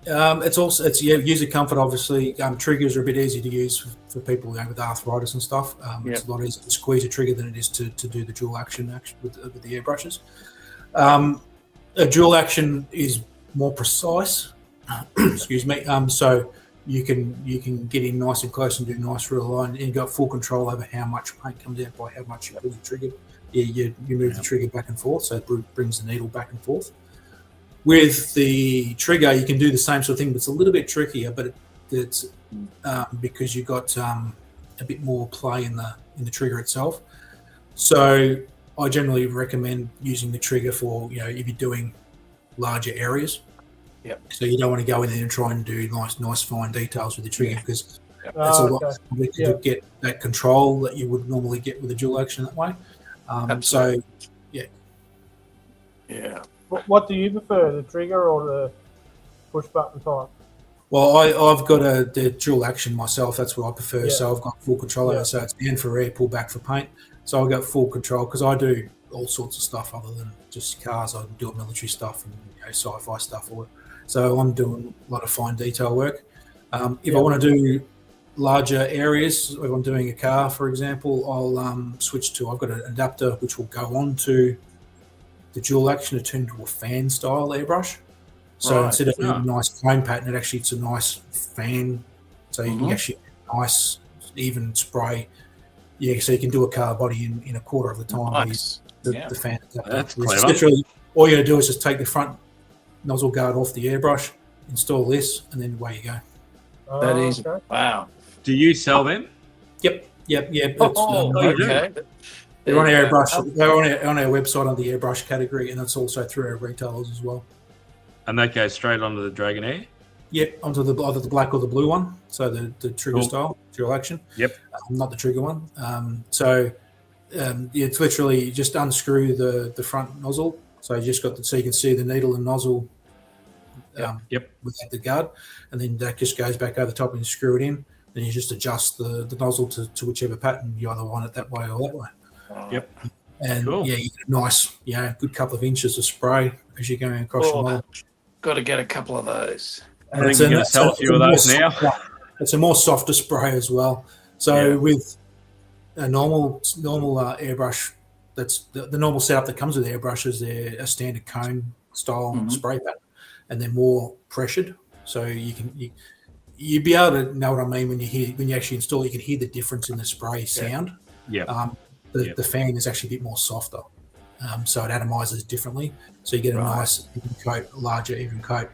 It's user comfort. Obviously, triggers are a bit easier to use for people with arthritis and stuff. It's a lot easier to squeeze a trigger than it is to do the dual action with the airbrushes. A dual action is more precise. Excuse me. So you can get in nice and close and do nice real line, and you've got full control over how much paint comes out by how much you pull the trigger. You move the trigger back and forth, so it brings the needle back and forth. With the trigger, you can do the same sort of thing, but it's a little bit trickier. But it's because you've got a bit more play in the trigger itself. So I generally recommend using the trigger for if you're doing larger areas. Yep. So you don't want to go in there and try and do nice fine details with the trigger because that's a lot to get that control that you would normally get with a dual action that way. So yeah. What do you prefer, the trigger or the push button type? Well, I've got the dual action myself. That's what I prefer. Yeah. So I've got full control over it. So it's down for air, pull back for paint. So I've got full control because I do all sorts of stuff other than just cars. I do military stuff and sci-fi stuff. So I'm doing a lot of fine detail work. If I want to do larger areas, if I'm doing a car, for example, I'll switch to, I've got an adapter which will go on to the dual action to turn into a fan style airbrush. So instead of a nice cone pattern, it's a nice fan. So you can actually nice even spray. Yeah, so you can do a car body in a quarter of the time. Nice. The fan. That's clever. clever. All you got to do is just take the front nozzle guard off the airbrush, install this, and then away you go. That is Okay. wow. Do you sell them? Yep. Okay. They're on our airbrush. They're on our website on the airbrush category, and that's also through our retailers as well. And that goes straight onto the Dragonair? Yep, onto either the black or the blue one. So the trigger style, dual action. Yep. Not the trigger one. It's literally just unscrew the front nozzle. So you just got so you can see the needle and nozzle. Without the guard, and then that just goes back over the top and you screw it in. Then you just adjust the nozzle to whichever pattern you either want it that way or that way. Yep. And Cool. you get a nice, good couple of inches of spray as you're going across your model. Got to get a couple of those. I think you're going to sell a few of those now. It's a more softer spray as well. So with a normal airbrush, that's the normal setup that comes with airbrushes. They're a standard cone style spray pattern, and they're more pressured. So you'd be able to know what I mean when you actually install. You can hear the difference in the spray sound. Yeah. The fan is actually a bit more softer, so it atomizes differently. So you get a nice even coat, larger even coat.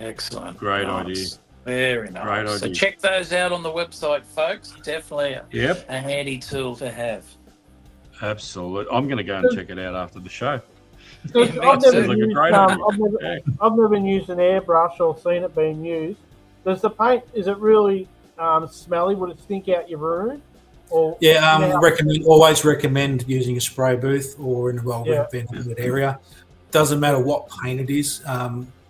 Excellent. Great idea. Very nice. Great So idea. check those out on the website, folks. Definitely Yep. a handy tool to have. Absolutely. I'm going to go and check it out after the show. Because Yeah, I've sounds never like a used, great idea. I've never used an airbrush or seen it being used. Does the paint? Is it really smelly? Would it stink out your room? Or always recommend using a spray booth or in a well-ventilated area. Doesn't matter what paint it is.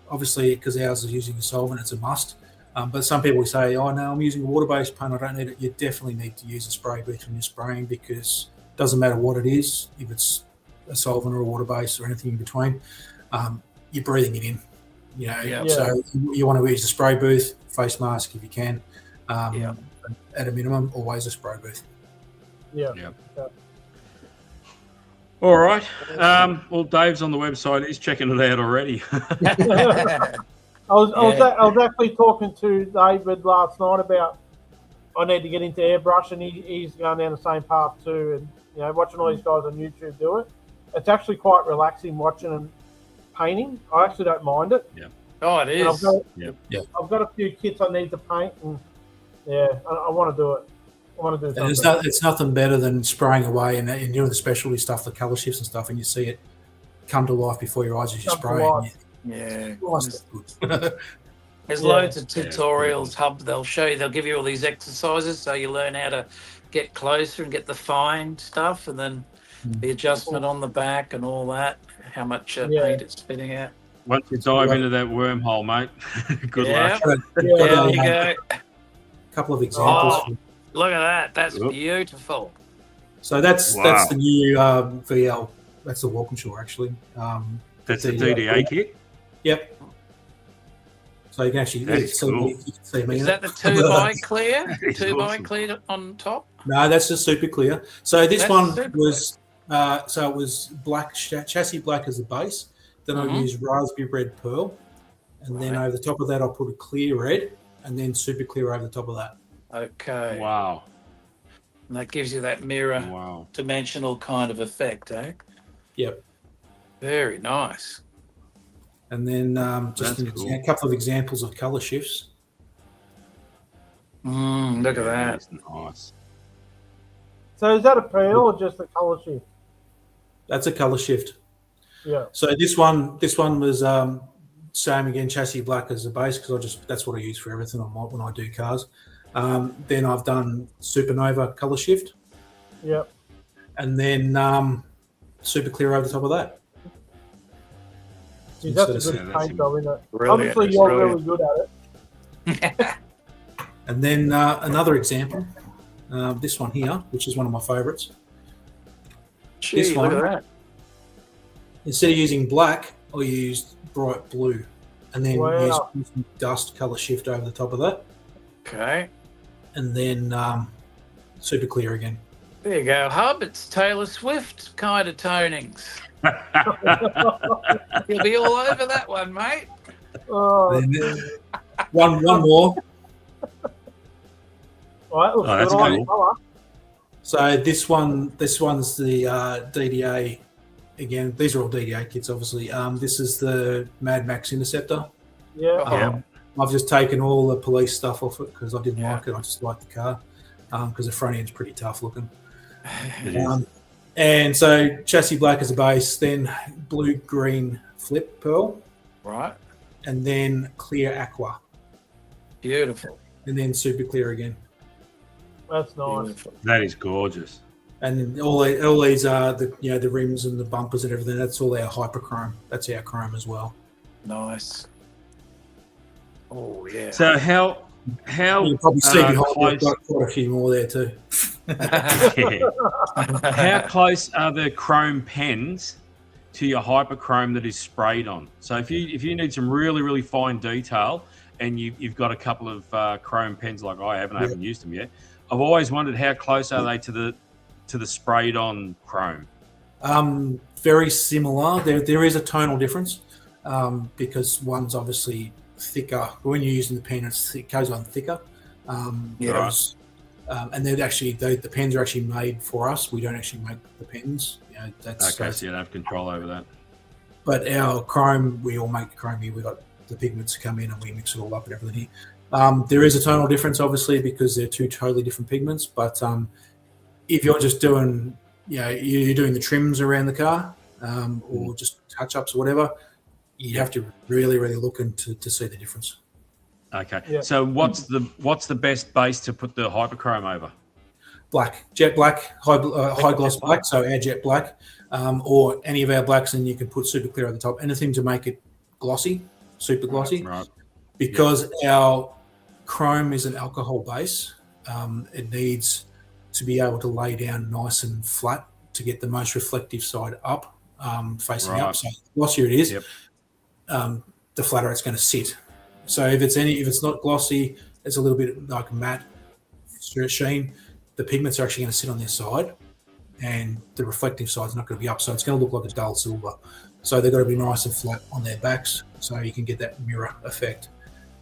Obviously, because ours is using a solvent, it's a must. But some people say, "Oh no, I'm using a water-based paint. I don't need it." You definitely need to use a spray booth when you're spraying, because it doesn't matter what it is, if it's a solvent or a water-based or anything in between, you're breathing it in. So you want to use a spray booth, face mask if you can. At a minimum, always a spray booth. Yeah. All right. Well, Dave's on the website. He's checking it out already. I was actually talking to David last night about I need to get into airbrush, and he's going down the same path too. And watching all these guys on YouTube do it, it's actually quite relaxing watching them painting. I actually don't mind it. Yeah. Oh, it is. I've got a few kits I need to paint, and I want to do it. I want to do something. It's nothing better than spraying away and doing the specialty stuff, the colour shifts and stuff, and you see it come to life before your eyes as you spray. There's loads of tutorials. They'll give you all these exercises so you learn how to get closer and get the fine stuff, and then the adjustment on the back and all that, how much paint it's spitting out. Once you dive into that wormhole, mate, good luck. There you go. A couple of examples. Oh, look at that. That's beautiful. So that's the new VL. That's the Walkinshaw, actually. That's the DDA kit? Yep. So you can actually see me. Is that the 2x clear? 2x clear on top? No, that's just super clear. So this one was it was black chassis black as the base. Then I used raspberry red pearl, and then over the top of that I put a clear red, and then super clear over the top of that. Okay. Wow. And that gives you that mirror dimensional kind of effect, eh? Yep. Very nice. And then a couple of examples of colour shifts. Look at that. Nice. So is that a pearl or just a colour shift? That's a colour shift. Yeah. So this one was same again, chassis black as the base, because that's what I use for everything when I do cars. Then I've done supernova colour shift. Yep. And then super clear over the top of that. Geez, that's a good paint job, isn't it? Brilliant. Obviously, you're really good at it. And then another example, this one here, which is one of my favourites. This one, look at that. Instead of using black, I used bright blue, and then used dust colour shift over the top of that. Okay. And then super clear again. There you go, Hub. It's Taylor Swift kind of tonings. You'll be all over that one, mate. Oh. One more. All right, that's cool. So this one's the DDA. Again, these are all DDA kits, obviously. This is the Mad Max Interceptor. Yeah. I've just taken all the police stuff off it because I didn't like it. I just liked the car because the front end's pretty tough looking. And so chassis black as a base, then blue-green flip pearl. Right. And then clear aqua. Beautiful. And then super clear again. That's nice. Beautiful. That is gorgeous. And all these are the rims and the bumpers and everything. That's all our hyperchrome. That's our chrome as well. Nice. Oh yeah. So how you probably see behind me, I've got quite a few more there too. How close are the chrome pens to your hyperchrome that is sprayed on? So if you need some really, really fine detail and you've got a couple of chrome pens like I haven't used them yet, I've always wondered how close are they to the sprayed on chrome? Very similar. There is a tonal difference because one's obviously thicker. When you're using the pen, it goes on thicker. And they're actually the pens are actually made for us. We don't actually make the pens. So you don't have control over that. But our chrome, we all make the chrome here. We've got the pigments come in and we mix it all up and everything here. There is a tonal difference, obviously, because they're two totally different pigments. But if you're just doing, you're doing the trims around the car or just touch-ups or whatever, you have to really, really look into to see the difference. Okay. Yeah. So what's the best base to put the hyperchrome over? Black, jet black, high gloss black, so our jet black, or any of our blacks, and you can put super clear at the top. Anything to make it glossy, super glossy. Right. Because our chrome is an alcohol base, it needs to be able to lay down nice and flat to get the most reflective side up, facing up. So the glossier it is, the flatter it's going to sit. So if it's not glossy, it's a little bit like matte sheen. The pigments are actually going to sit on their side, and the reflective side is not going to be up. So it's going to look like a dull silver. So they've got to be nice and flat on their backs, so you can get that mirror effect.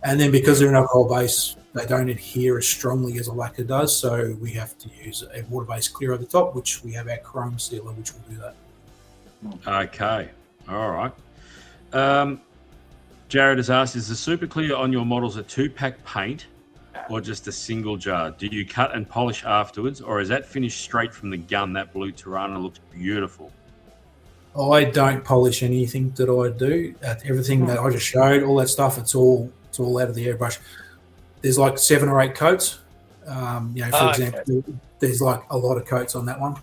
And then because they're an alcohol base, they don't adhere as strongly as a lacquer does. So we have to use a water-based clear at the top, which we have our chrome sealer, which will do that. Okay. All right. Jared has asked, is the super clear on your models a 2-pack paint or just a single jar? Do you cut and polish afterwards, or is that finished straight from the gun? That blue Tirana looks beautiful. I don't polish anything that I do. Everything that I just showed, all that stuff, it's all out of the airbrush. There's like 7 or 8 coats. For example, there's like a lot of coats on that one.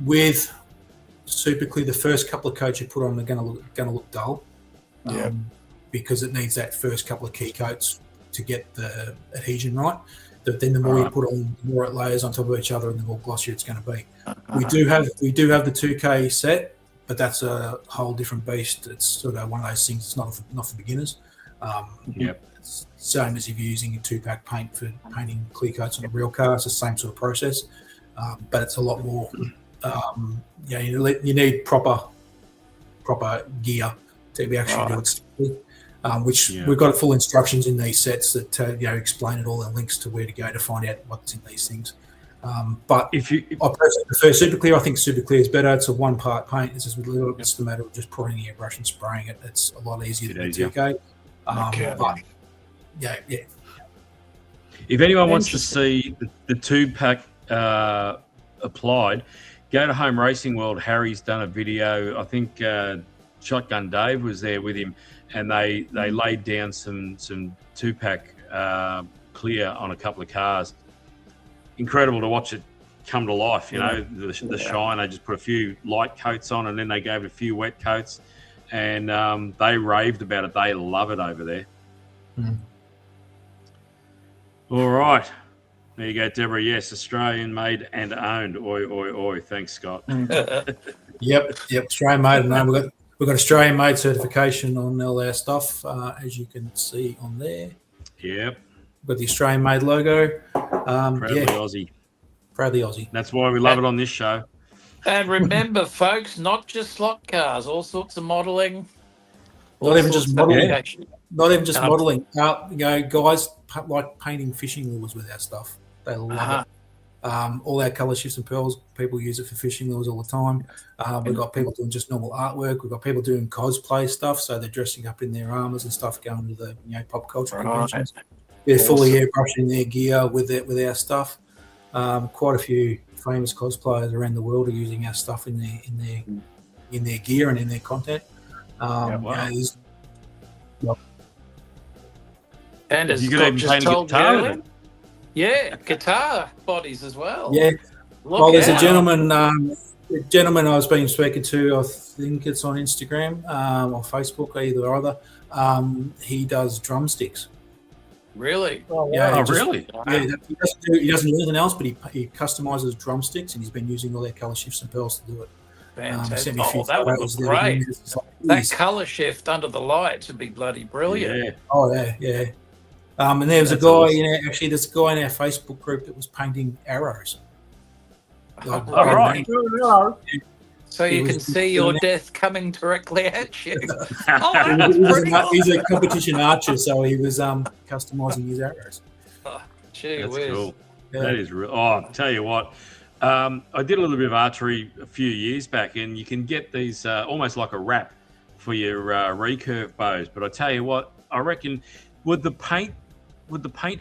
With super clear, the first couple of coats you put on are going to look dull, because it needs that first couple of key coats to get the adhesion right. But then the more you put on, the more it layers on top of each other, and the more glossier it's going to be. We do have the 2K set, but that's a whole different beast. It's sort of one of those things. It's not for beginners. It's same as if you're using a 2-pack paint for painting clear coats on a real car. It's the same sort of process, but it's a lot more. You need proper gear to be actually do it. Which we've got full instructions in these sets that explain it all and links to where to go to find out what's in these things. But I personally prefer super clear. I think super clear is better. It's a 1-part paint. It's just a matter of just pouring the airbrush and spraying it. It's a lot easier than 2K. But if anyone wants to see the 2-pack applied, go to Home Racing World. Harry's done a video. I think Shotgun Dave was there with him, and they laid down some 2-pack clear on a couple of cars. Incredible to watch it come to life, the shine. They just put a few light coats on, and then they gave it a few wet coats, and they raved about it. They love it over there. All right. There you go, Deborah. Yes, Australian made and owned. Oi, oi, oi. Thanks, Scott. Yep. Australian made and owned. We've got Australian made certification on all our stuff, as you can see on there. Yep. We've got the Australian made logo. Proudly Aussie. Proudly Aussie. That's why we love it on this show. And remember, folks, not just slot cars, all sorts of modelling. Not even just modelling. Not even just modelling. Guys like painting fishing lures with our stuff. They love it. All our colour shifts and pearls, people use it for fishing lures all the time. We've got people doing just normal artwork. We've got people doing cosplay stuff, so they're dressing up in their armours and stuff, going to the pop culture conventions. They're fully airbrushing their gear with our stuff. Quite a few famous cosplayers around the world are using our stuff in their gear and in their content. And as you could Scott even just paint a told guitar you, with it. yeah, guitar bodies as well. Yeah. Look There's out. a gentleman I was being spoken to. I think it's on Instagram or Facebook, either or other. He does drumsticks. Really? Really? Yeah, he doesn't do anything else, but he customizes drumsticks, and he's been using all their colour shifts and pearls to do it. Fantastic. That would look great. That colour shift under the lights would be bloody brilliant. Yeah. Oh, yeah. And there was a guy, awesome. there's a guy in our Facebook group that was painting arrows. All right. So you can see your death coming directly at you. He's a competition archer, so he was customizing his arrows. Gee That's whiz. cool. Yeah. That is real. Oh, I'll tell you what. I did a little bit of archery a few years back, and you can get these almost like a wrap for your recurve bows. But I tell you what, I reckon would the paint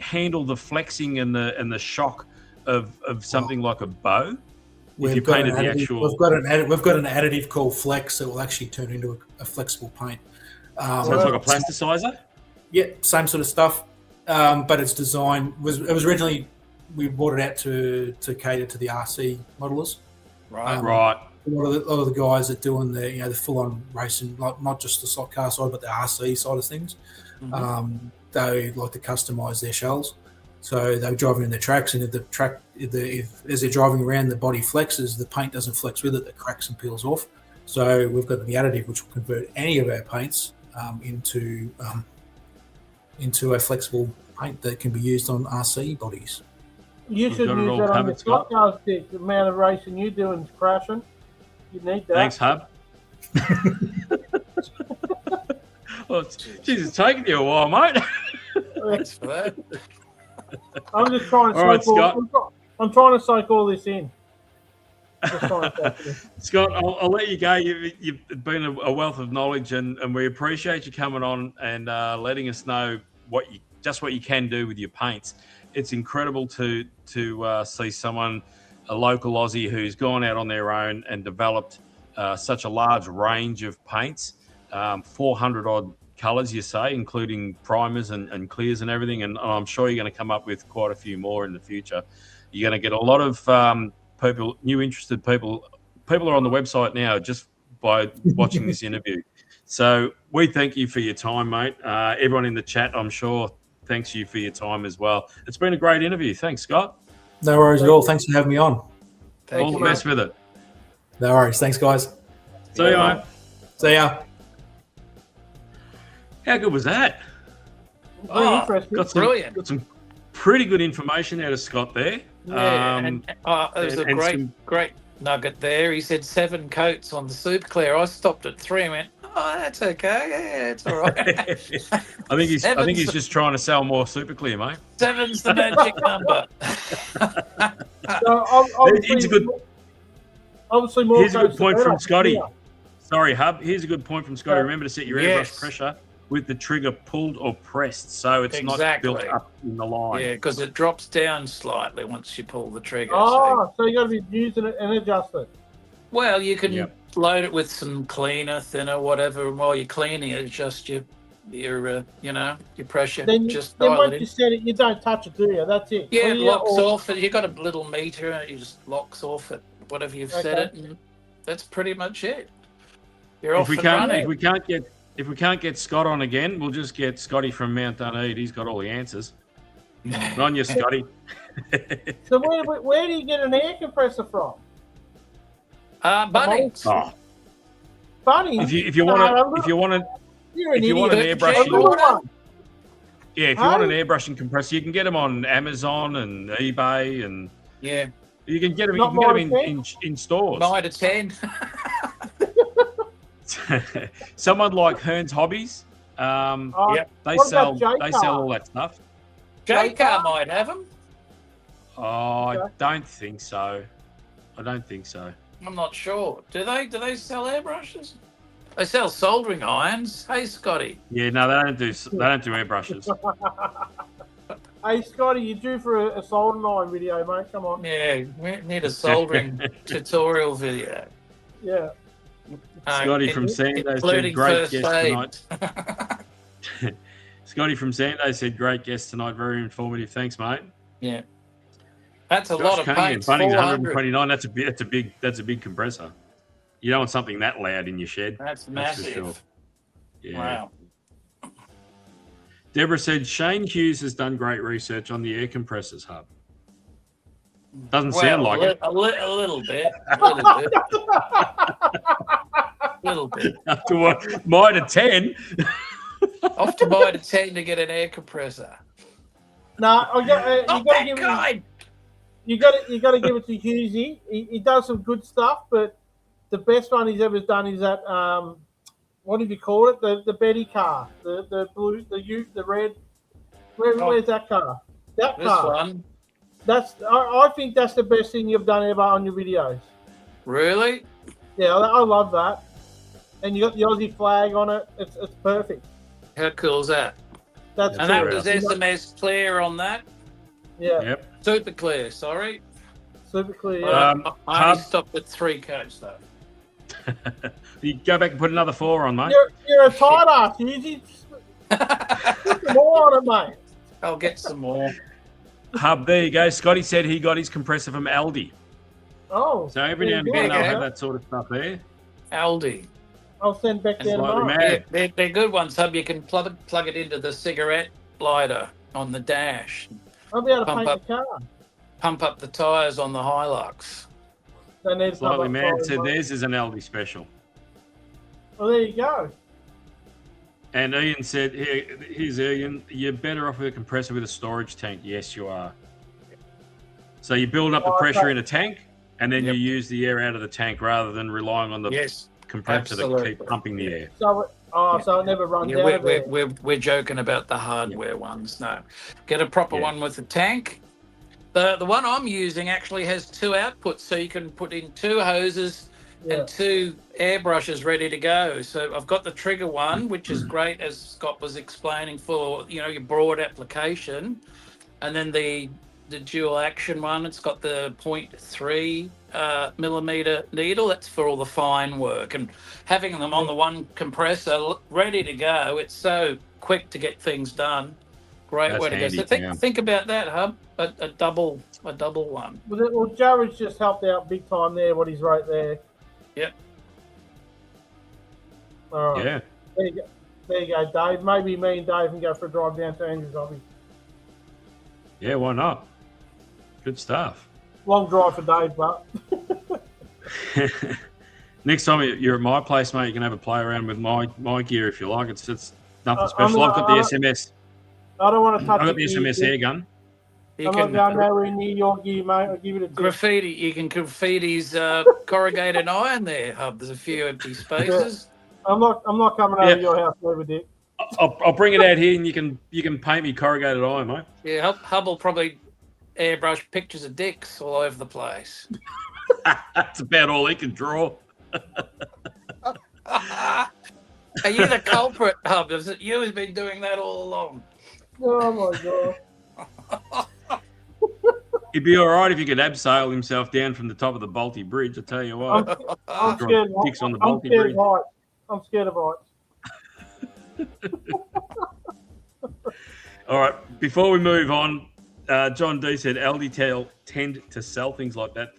handle the flexing and the shock of something like a bow? We've got an additive called Flex that will actually turn into a flexible paint. So it's like a plasticizer? Yeah, same sort of stuff, but it's designed. It was originally we brought it out to cater to the RC modelers. Right. Right. A lot of the guys that doing the full on racing, like not just the slot car side, but the RC side of things. They like to customize their shells, so they're driving in the tracks, and if the track, as they're driving around, the body flexes, the paint doesn't flex with it; it cracks and peels off. So we've got the additive which will convert any of our paints into a flexible paint that can be used on RC bodies. You should got it use all that on covered, your Scott. slot car stick. The amount of racing you're doing is crashing. You need that. Thanks, Hub. Well, geez, it's taking you a while, mate. Thanks for that. I'm just trying to All right, soak Scott. I'm trying to soak all this in. Just trying to soak it in. Scott, I'll let you go. You've been a wealth of knowledge, and we appreciate you coming on and letting us know what you can do with your paints. It's incredible to see someone, a local Aussie, who's gone out on their own and developed such a large range of paints, 400 odd colours, you say, including primers and clears and everything. And I'm sure you're going to come up with quite a few more in the future. You're going to get a lot of people, new interested people. People are on the website now just by watching this interview. So we thank you for your time, mate. Everyone in the chat, I'm sure, thanks you for your time as well. It's been a great interview. Thanks, Scott. No worries at all. Thanks for having me on. All the best with it. No worries. Thanks, guys. See you, mate. See ya. How good was that? Very interesting. Brilliant. Got some pretty good information out of Scott there. Yeah, and it was a great nugget there. He said 7 coats on the super clear. I stopped at 3 and went, oh, that's okay. Yeah, it's all right. I think he's just trying to sell more super clear, mate. 7's the magic number. Here's a good point from Scotty. Sorry, Hub. Here's a good point from Scotty. Remember to set your airbrush pressure with the trigger pulled or pressed, so it's not built up in the line. Yeah, because it drops down slightly once you pull the trigger. So you got to be using it and adjust it. Well, you can load it with some cleaner, thinner, whatever, and while you're cleaning it, adjust your pressure. Then just once you set it, you don't touch it, do you? That's it. Yeah, it locks off. You got a little meter, and it just locks off at whatever you've set it, and that's pretty much it. You're off and running. If we can't get Scott on again, we'll just get Scotty from Mount Dunedin. He's got all the answers. On you, Scotty. So where do you get an air compressor from? Bunnings. Oh. Bunnings. If you want an airbrushing, if you want an airbrushing compressor, you can get them on Amazon and eBay, and you can get them. You can get them in stores. 9 to 10. Someone like Hearn's Hobbies, they sell all that stuff. J-Car might have them. Oh, I don't think so. I'm not sure. Do they sell airbrushes? They sell soldering irons. Hey, Scotty. Yeah, no, they don't do airbrushes. Hey, Scotty, you due for a soldering iron video, mate? Come on. Yeah, we need a soldering tutorial video. Yeah. Scotty from Sandoz said, great guest tonight. Scotty from Sandoz said, great guest tonight. Very informative. Thanks, mate. Yeah. That's a lot of paints. Bunnings 129. That's a big compressor. You don't want something that loud in your shed. That's massive. For sure. Yeah. Wow. Deborah said Shane Hughes has done great research on the air compressors, Hub. Doesn't sound like it. A little bit. Little bit. Up to what? Mine to 10. Off to buy to 10 to get an air compressor. No, you got to give it. You got to give it to Hughesy. He does some good stuff, but the best one he's ever done is that what did you call it? The Betty car, the blue, the red. Where's that car? That this car. One. I think that's the best thing you've done ever on your videos. Really? Yeah, I love that. And you got the Aussie flag on it. It's perfect. How cool is that? That was SMS clear on that? Yeah. Yep. Super clear, sorry. Super clear, yeah. I only stopped at 3 coats, though. You go back and put another 4 on, mate. You're a tight ass, Hughesy. Put some more on it, mate. I'll get some more. Hub, there you go. Scotty said he got his compressor from Aldi. Oh. So every now and again Yeah. they'll have that sort of stuff there. Aldi. I'll send back there Slightly tomorrow. mad. They're good ones, Hub. You can plug it into the cigarette lighter on the dash. I'll be able to Pump paint up. the car. Pump up the tyres on the Hilux. They need Slightly something mad like said that. theirs is an Aldi special. Well, there you go. And Ian said, here's Ian, you're better off with a compressor with a storage tank. Yes, you are. So you build up the pressure in a tank, and then you use the air out of the tank rather than relying on the Yes. compressor to absolutely. keep pumping the air. So it never runs Yeah, out of there. we're joking about the hardware ones. No, get a proper one with a tank. The one I'm using actually has 2 outputs, so you can put in 2 hoses and 2 airbrushes ready to go. So I've got the trigger one, which is great, as Scott was explaining, for your broad application, and then the dual action one. It's got the 0.3 millimeter needle. That's for all the fine work, and having them on the one compressor ready to go. It's so quick to get things done. Great That's way to handy, go. So think about that, Hub. A double one. Well, Jared's just helped out big time there. What he's wrote there. Yep. All right. Yeah. There you go, Dave. Maybe me and Dave can go for a drive down to Andrew's Hobby. Yeah, why not? Good stuff. Long drive for Dave, but Next time you're at my place, mate, you can have a play around with my gear if you like. It's nothing I'm special. I've got the SMS. I don't want to touch I've got the it. SMS air gun. You I'm can not going nowhere near your gear, mate. I'll give it a tip. graffiti. You can graffiti's corrugated iron there, Hub. There's a few empty spaces. I'm not coming over to your house over, Dick. I'll bring it out here, and you can paint me corrugated iron, mate. Yeah, Hub will probably airbrush pictures of dicks all over the place. That's about all he can draw. Are you the culprit, Hub? Is it you who's been doing that all along? Oh my god. He'd be all right if he could abseil himself down from the top of the Balti Bridge. I tell you what. I'm Draw scared. dicks on the I'm Balti scared Bridge. of heights. I'm scared of heights. All right. Before we move on, John D said Aldi tend to sell things like that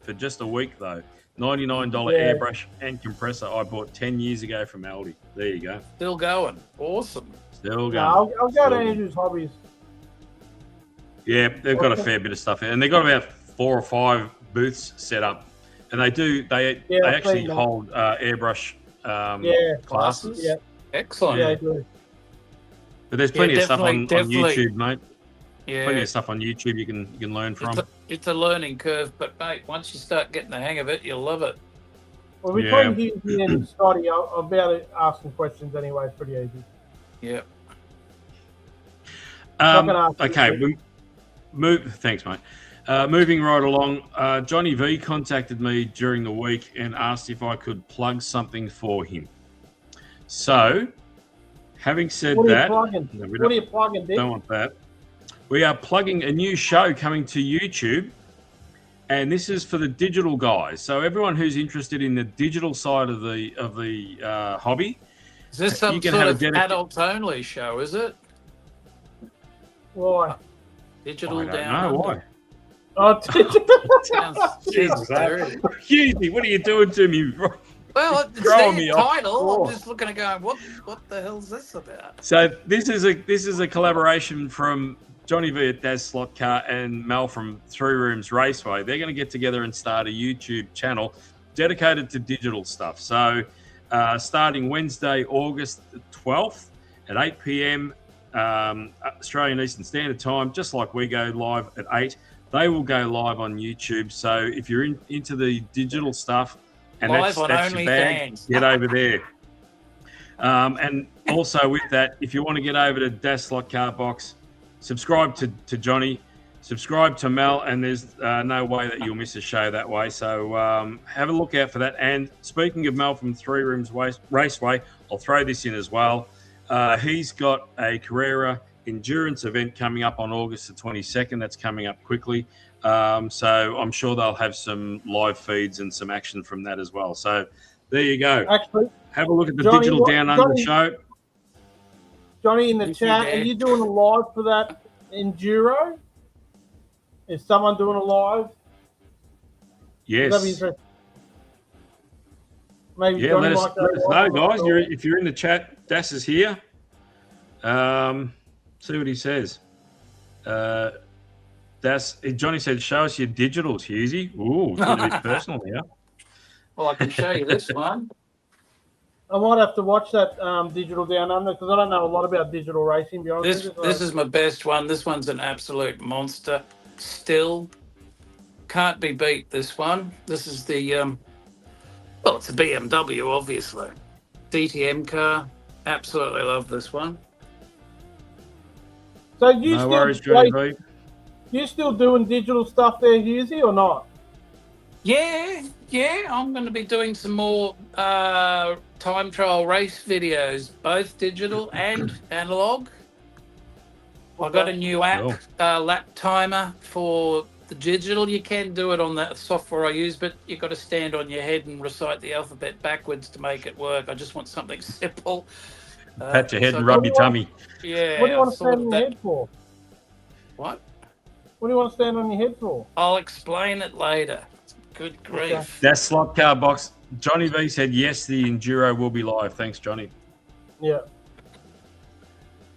for just a week though. $99 airbrush and compressor I bought 10 years ago from Aldi. There you go. Still going. Awesome. Still going. No, I'll go to Andrew's Hobbies. Yeah, they've got a fair bit of stuff there, and they've got about 4 or 5 booths set up, and they actually hold airbrush classes. Yeah, Excellent. yeah, I do. But there's plenty of stuff on definitely. YouTube, mate. Yeah. Plenty of stuff on YouTube you can learn from. It's a learning curve, but mate, once you start getting the hang of it, you'll love it. Well, between him and Scotty, I'll be able to ask some questions anyway. It's pretty easy. Yeah. Okay, thanks, mate. Moving right along, Johnny V contacted me during the week and asked if I could plug something for him. So, having said that, what are you plugging, Dick? don't want that. We are plugging a new show coming to YouTube, and this is for the digital guys. So everyone who's interested in the digital side of the hobby, Is this some sort of adult-only show, is it? Why? Digital I don't down know why. under. Oh, Jesus, dirty. Hughes, what are you doing to me? Well, it's Throwing their me off title. course. I'm just looking at going, what the hell's this about? So this is a collaboration from Johnny V at Daz Slot Car and Mel from Three Rooms Raceway. They're going to get together and start a YouTube channel dedicated to digital stuff. So starting Wednesday, August 12th at 8 p.m. Australian Eastern Standard Time, just like we go live at 8, they will go live on YouTube. So if you're into the digital stuff and Live on that's your bag, OnlyFans. get over there. And also with that, if you want to get over to Daz Slot Car Box, subscribe to Johnny, subscribe to Mel, and there's no way that you'll miss a show that way. So have a look out for that. And speaking of Mel from Three Rooms Raceway, I'll throw this in as well. He's got a Carrera endurance event coming up on August the 22nd. That's coming up quickly. So I'm sure they'll have some live feeds and some action from that as well. So there you go. actually, Have a look at the Johnny, Digital Down Under show. Johnny in the If you chat, dare. are you doing a live for that enduro? Is someone doing a live? That'd be Yes. interesting. Maybe Yeah, Johnny let us might go know, live. guys. If you're in the chat, Das is here. See what he says. Johnny said, "Show us your digitals, Husey." Ooh, it's getting a bit personal now. Well, I can show you this one. I might have to watch that digital down under because I don't know a lot about digital racing. To be honest with you, This is my best one. This one's an absolute monster. Still can't be beat. This one. This is the well, it's a BMW, obviously. DTM car. Absolutely love this one. So you No worries, Johnny B. You still doing digital stuff there, Husey, or not? Yeah. I'm going to be doing some more time trial race videos, both digital and analog. I got a new app, lap timer for the digital. You can do it on that software I use, but you've got to stand on your head and recite the alphabet backwards to make it work. I just want something simple. Pat your head so and rub your tummy. Yeah. What do you want to I've thought stand of on that. your head for? What? What do you want to stand on your head for? I'll explain it later. Good grief. Okay. That slot car box. Johnny V said, yes, the Enduro will be live. Thanks, Johnny. Yeah.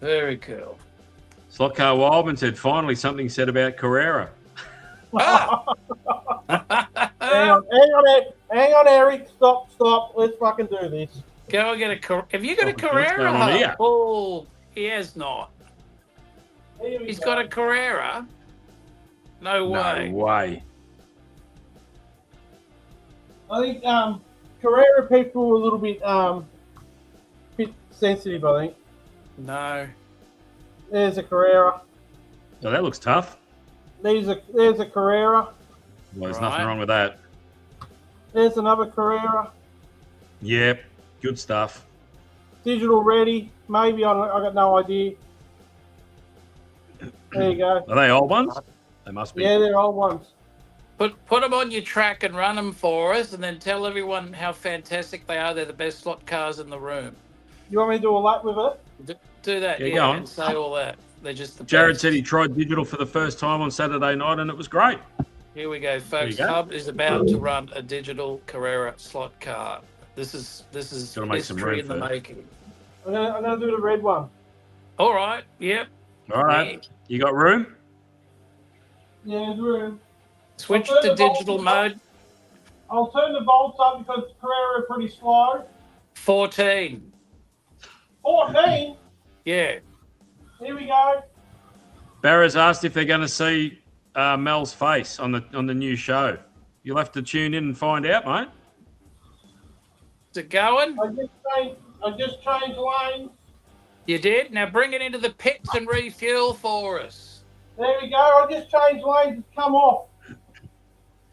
Very cool. Slot car Wildman said, finally something said about Carrera. Hang on, Eric. Stop. Let's fucking do this. Go and get a. Have you got a What's going on Carrera? here? Oh, he has not. Here we He's go. got a Carrera. No way. No way. I think Carrera people are a little bit sensitive. I think No. there's a Carrera. Oh, that looks tough. There's a Carrera. Well, there's Right. nothing wrong with that. There's another Carrera. Yep, good stuff. Digital ready. Maybe I got no idea. There you go. Are they old ones? They must be. Yeah, they're old ones. Put them on your track and run them for us, and then tell everyone how fantastic they are. They're the best slot cars in the room. You want me to do a lap with it? Do that, Yeah, yeah, go on. and say all that. They're just the Jared best. said he tried digital for the first time on Saturday night and it was great. Here we go, folks. There you go. Hub is about to run a digital Carrera slot car. This is Gotta make some history room in the first. making. I'm gonna do the red one. All right. Yep. All right. You got room? Yeah, there's room. Switch I'll to turn the digital volts up. mode. I'll turn the volts up because Carrera are pretty slow. 14. 14. Yeah. Here we go. Barra's asked if they're going to see Mel's face on the new show. You'll have to tune in and find out, mate. Is it going? I just changed lanes. You did? Now bring it into the pits and refuel for us. There we go. I just changed lanes. It's come off.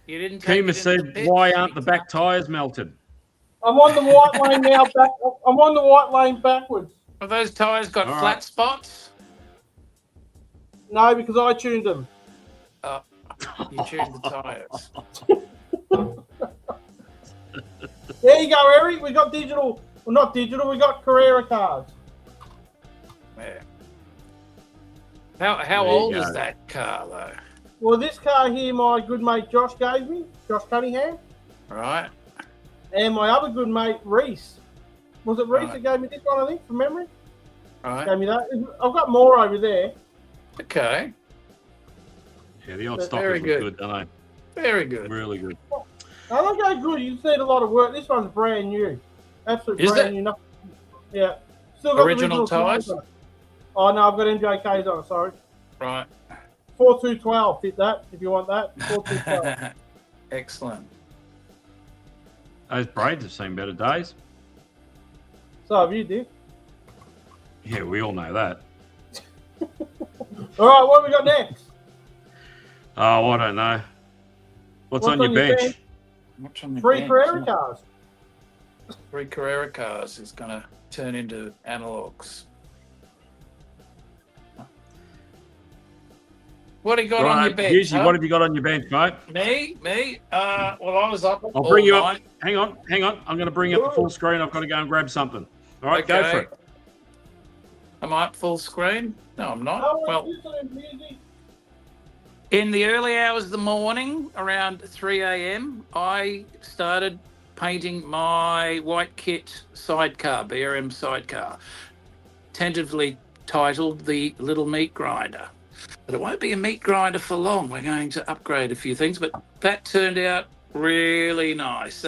You didn't take Kima it into the said, pits? why aren't the back tyres melted? I'm on the white lane now. I'm on the white lane backwards. Have those tyres got All flat right. spots? No, because I tuned them. You tuned the tyres. There you go, Eric. We got digital. Well, not digital. We got Carrera cars. Yeah. How There you old go. is that car, though? Well, this car here, my good mate Josh gave me, Josh Cunningham, Right? and my other good mate Reese. Was it Reese Right. that gave me this one? I think from memory. Right. Gave me that. I've got more over there. Okay. Yeah, the old Very stockers look good. good, don't Very they? good. Really good. I don't go good. You just need a lot of work. This one's brand new. Absolutely Is brand it? new. Nothing. Yeah. Still got the Original tyres? on it. Oh, no, I've got MJKs on it, sorry. Right. 4212, fit that if you want that. 4212. Excellent. Those braids have seen better days. So have you, Dick. Yeah, we all know that. All right, what have we got next? Oh, I don't know. What's on your bench? What's on the Three bench? Carrera cars. 3 Carrera cars is going to turn into analogs. What do you got on your Right, bench? Hughes, huh? what have you got on your bench, mate? Me? Well, I was up. I'll bring you up. Hang on. I'm going to bring up the full screen. I've got to go and grab something. All right, go for it. Am I up full screen? No, I'm not. Oh, Well, listening to music. in the early hours of the morning, around 3 a.m., I started painting my white kit sidecar, BRM sidecar, tentatively titled the Little Meat Grinder. But it won't be a meat grinder for long. We're going to upgrade a few things, but that turned out really nice.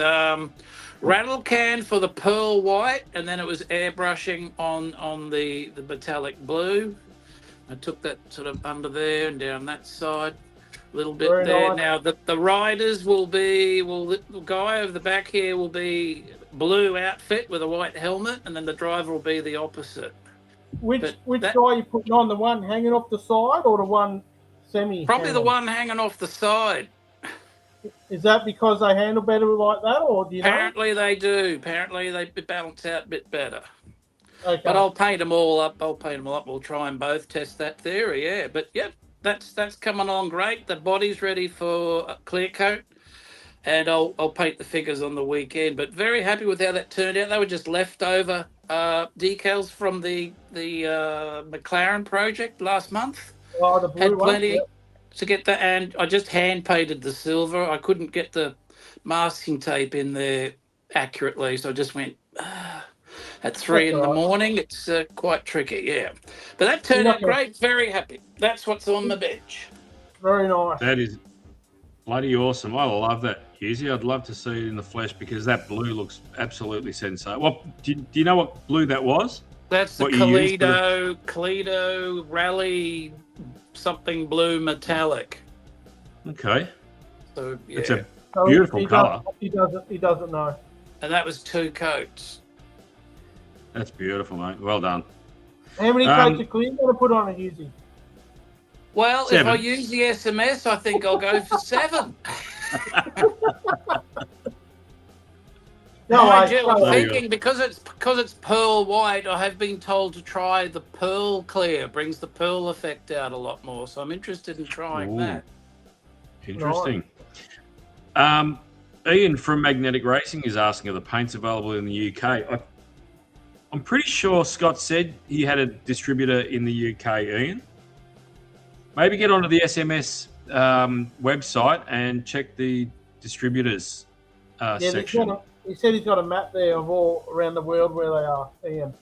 Rattle can for the pearl white, and then it was airbrushing on the metallic blue. I took that sort of under there and down that side a little bit Very there. nice. Now the riders the guy over the back here will be blue outfit with a white helmet, and then the driver will be the opposite. Which that- guy are you putting on? The one hanging off the side or the one semi? Probably the one hanging off the side. Is that because they handle better like that, or do you Apparently they do. Apparently they balance out a bit better. know? Okay. But I'll paint them all up. We'll try and both test that theory. Yeah. But yep, that's coming along great. The body's ready for a clear coat, and I'll paint the figures on the weekend. But very happy with how that turned out. They were just leftover decals from the McLaren project last month. Oh, the blue Had one, plenty yeah. to get that, and I just hand painted the silver. I couldn't get the masking tape in there accurately, so I just went at 3 in the morning. It's quite tricky, yeah. But that turned out great. Very happy. That's what's on the bench. Very nice. That is bloody awesome. I love that, Husey. I'd love to see it in the flesh because that blue looks absolutely sensational. What do you know what blue that was? That's the What you used for Toledo Rally something blue metallic. Okay. So yeah, It's a beautiful colour. He doesn't know. and that was 2 coats. That's beautiful, mate. Well done. How many coats of clear you going to put on it, Husey? Well, 7. if I use the SMS, I think I'll go for 7. No, Mind you, no, I'm There you thinking because it's pearl white, I have been told to try the pearl clear. Brings the pearl effect out a lot more. So I'm interested in trying Ooh. that. Interesting. Ian from Magnetic Racing is asking, are the paints available in the UK? I'm pretty sure Scott said he had a distributor in the UK, Ian. Maybe get onto the SMS website and check the distributors section. He said he's got a map there of all around the world where they are. Ian.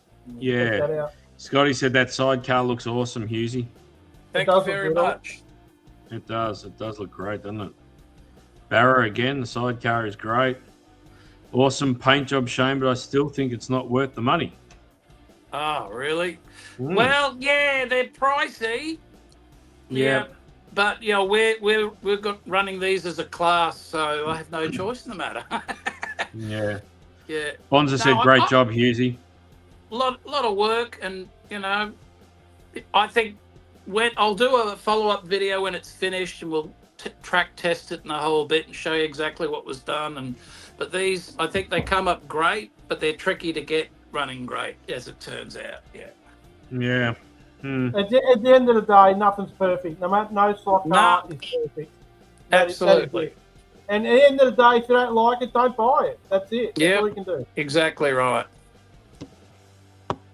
Check that Yeah. out. Scotty said that sidecar looks awesome, Husey. Thank does you look very good, doesn't much. It does. It does look great, doesn't it? Barra again, the sidecar is great. Awesome paint job, Shane, but I still think it's not worth the money. Oh, really? Mm. Well, yeah, they're pricey. Yeah. But you know, we're got running these as a class, so I have no choice in the matter. Yeah. Yeah. Bonza said, great job, Husey. Lot of work, and you know, I think I'll do a follow-up video when it's finished, and we'll track test it and the whole bit and show you exactly what was done. But these, I think they come up great, but they're tricky to get running great, as it turns out. Yeah. Yeah. Hmm. At the end of the day, nothing's perfect. No slot car is perfect. That is Absolutely. it. And at the end of the day, if you don't like it, don't buy it. That's it. That's all you can do. Exactly right.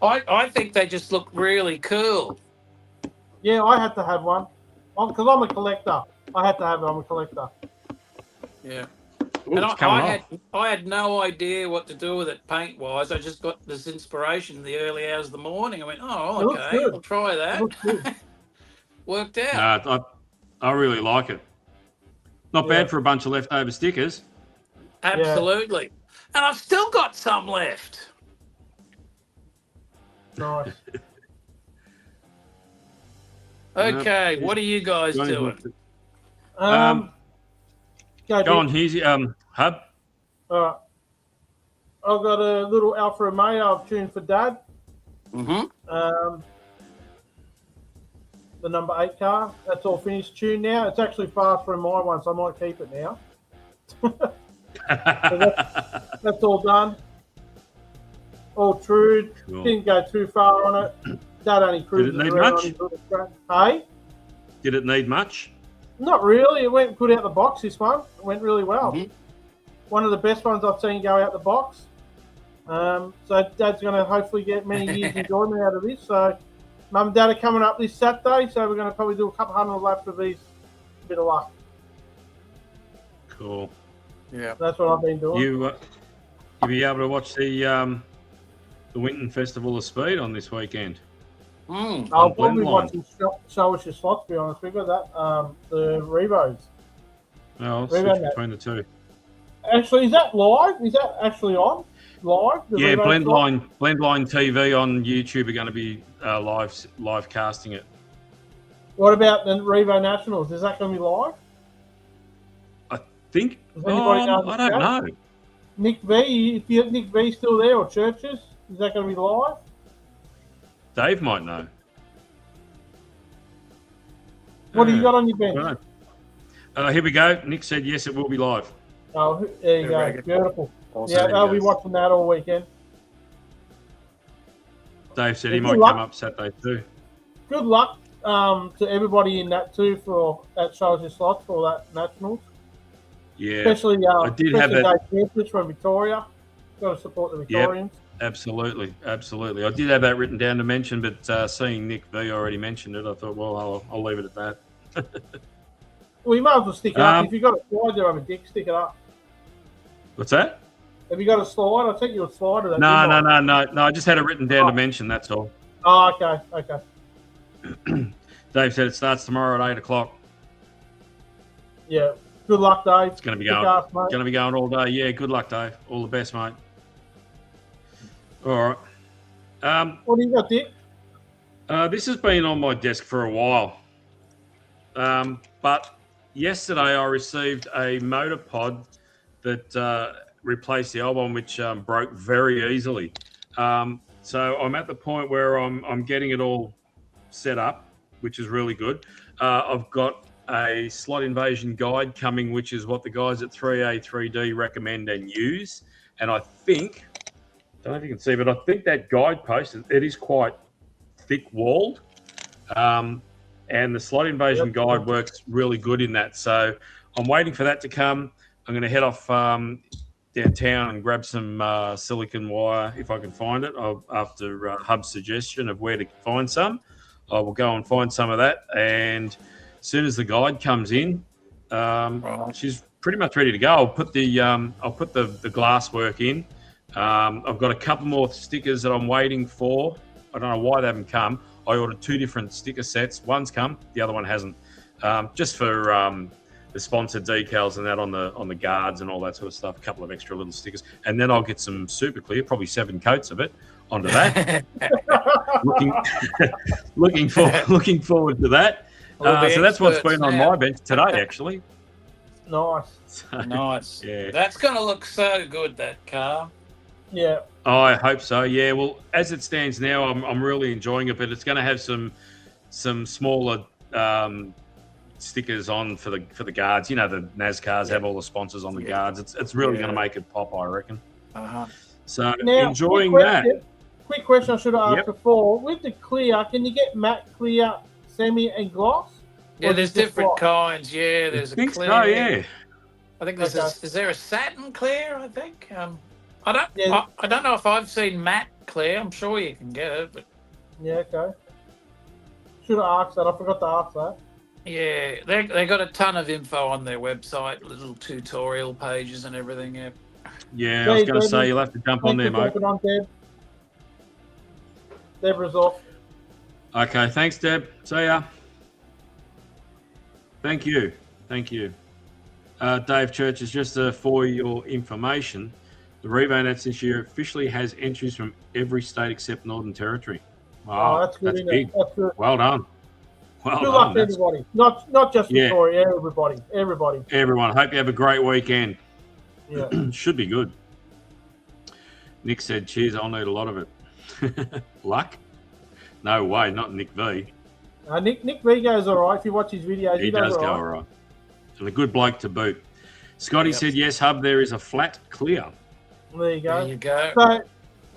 I think they just look really cool. Yeah, I had to have one. Because I'm a collector. I had to have it. I'm a collector. Yeah. Ooh, And it's coming off. I had no idea what to do with it paint-wise. I just got this inspiration in the early hours of the morning. I went, oh, It looks okay, good. I'll try It that. looks good. Worked out. No, I really like it. Not Yeah. bad for a bunch of leftover stickers. Absolutely. And I've still got some left. Nice. Okay, what are you guys doing? Go Dick. on, Husey. Hub. All right. I've got a little Alfa Romeo I've tuned for Dad. Mm-hmm. The number 8 car. That's all finished tuned now. It's actually fast from my one, so I might keep it now. That's all done. All true. Cool. Didn't go too far on it. Dad only cruises need around much? on his little track. Hey? Did it need much? Not really. It went good out the box, this one. It went really well. Mhm. One of the best ones I've seen go out the box. So Dad's going to hopefully get many years enjoyment out of this. So Mum and Dad are coming up this Saturday, so we're going to probably do a couple hundred laps of these. Bit of luck. Cool. Yeah. That's what I've been doing. You'll be able to watch the Winton Festival of Speed on this weekend. I'll probably Blendline. watch Show Us Your Slots, to be honest. We've got that. The Revos. No, I'll Revo switch Net. between the two. Actually, is that live? Is that actually on? Live? The Yeah, Revo slots? Blendline TV on YouTube are going to be live casting it. What about the Revo Nationals? Is that going to be live? Think? Does anybody know I don't know. Nick V, if Nick V still there, or Churches, is that going to be live? Dave might know. What have you got on your I bench? don't know. Here we go. Nick said yes, it will be live. Oh, there you go. Very good. Beautiful. Awesome. Yeah, There I'll you be go. watching that all weekend. Dave said he Good might luck. come up Saturday too. Good luck to everybody in that too for that shows your slots for that Nationals. Yeah, Especially did have especially that- Dave Pearce from Victoria. Got to support the Victorians. absolutely. I did have that written down to mention, but seeing Nick V already mentioned it, I thought, well, I'll leave it at that. Well, you might as well stick it up. Um, If you've got a slide there, I'm a dick, stick it up. What's that? Have you got a slide? I'll take you a slide of that. No. didn't I? I just had it written down to mention. That's all. Oh, okay. Dave said it starts tomorrow at 8 o'clock. Yeah. Good luck, Dave. It's going to be Kick going. ass, mate. Going to be going all day. Yeah. Good luck, Dave. All the best, mate. All right. What do you got, Dick? This has been on my desk for a while. But yesterday I received a motor pod that replaced the old one, which broke very easily. So I'm at the point where I'm getting it all set up, which is really good. I've got a slot invasion guide coming, which is what the guys at 3A3D recommend and use. And I think, don't know if you can see, but I think that guide post, it is quite thick-walled. And the slot invasion guide works really good in that. So I'm waiting for that to come. I'm going to head off downtown and grab some silicon wire if I can find it. After Hub's suggestion of where to find some, I will go and find some of that. And as soon as the guide comes in, she's pretty much ready to go. I'll put the glass work in. I've got a couple more stickers that I'm waiting for. I don't know why they haven't come. I ordered 2 different sticker sets. One's come, the other one hasn't. Just for the sponsored decals and that on the guards and all that sort of stuff. A couple of extra little stickers, and then I'll get some super clear, probably 7 coats of it onto that. looking forward to that. So that's what's been on my bench today, actually. Nice. Nice. Yeah. That's going to look so good, that car. Yeah. Oh, I hope so. Yeah. Well, as it stands now, I'm really enjoying it, but it's going to have some smaller stickers on for the guards. You know, the NASCARs have all the sponsors on the guards. It's really going to make it pop, I reckon. So Now, enjoying quick question I should have asked Yep. before. With the clear, can you get matte, clear, semi, and gloss? Yeah, Or there's is it just different gloss? kinds. Yeah, that. there's I think a clear. so, yeah. I think there's Okay. is there a satin clear? I think. Yeah. I don't know if I've seen matte clear. I'm sure you can get it, but Yeah, okay. Should have asked that. I forgot to ask that. yeah, they got a ton of info on their website, little tutorial pages and everything. Yeah. Yeah, I was going to Debbie, say you'll have to jump on there, Thanks mate. for jumping on, Deb. Deborah's off. Okay, thanks, Deb. See ya. Thank you. Dave Church, is just for your information, the Revo Nets this year officially has entries from every state except Northern Territory. Wow, Oh, that's good, isn't big. it? That's good. Well done. Well Good done. luck to That's- everybody. Not just Yeah. Victoria, everybody. Everyone, hope you have a great weekend. Yeah. Should be good. Nick said, cheers, I'll need a lot of it. Luck? No way, not Nick V. Nick V goes all right. If you watch his videos, He does does go all right. And a good bloke to boot. Scotty said, yes, Hub, there is a flat clear. There you go. There you go. So, are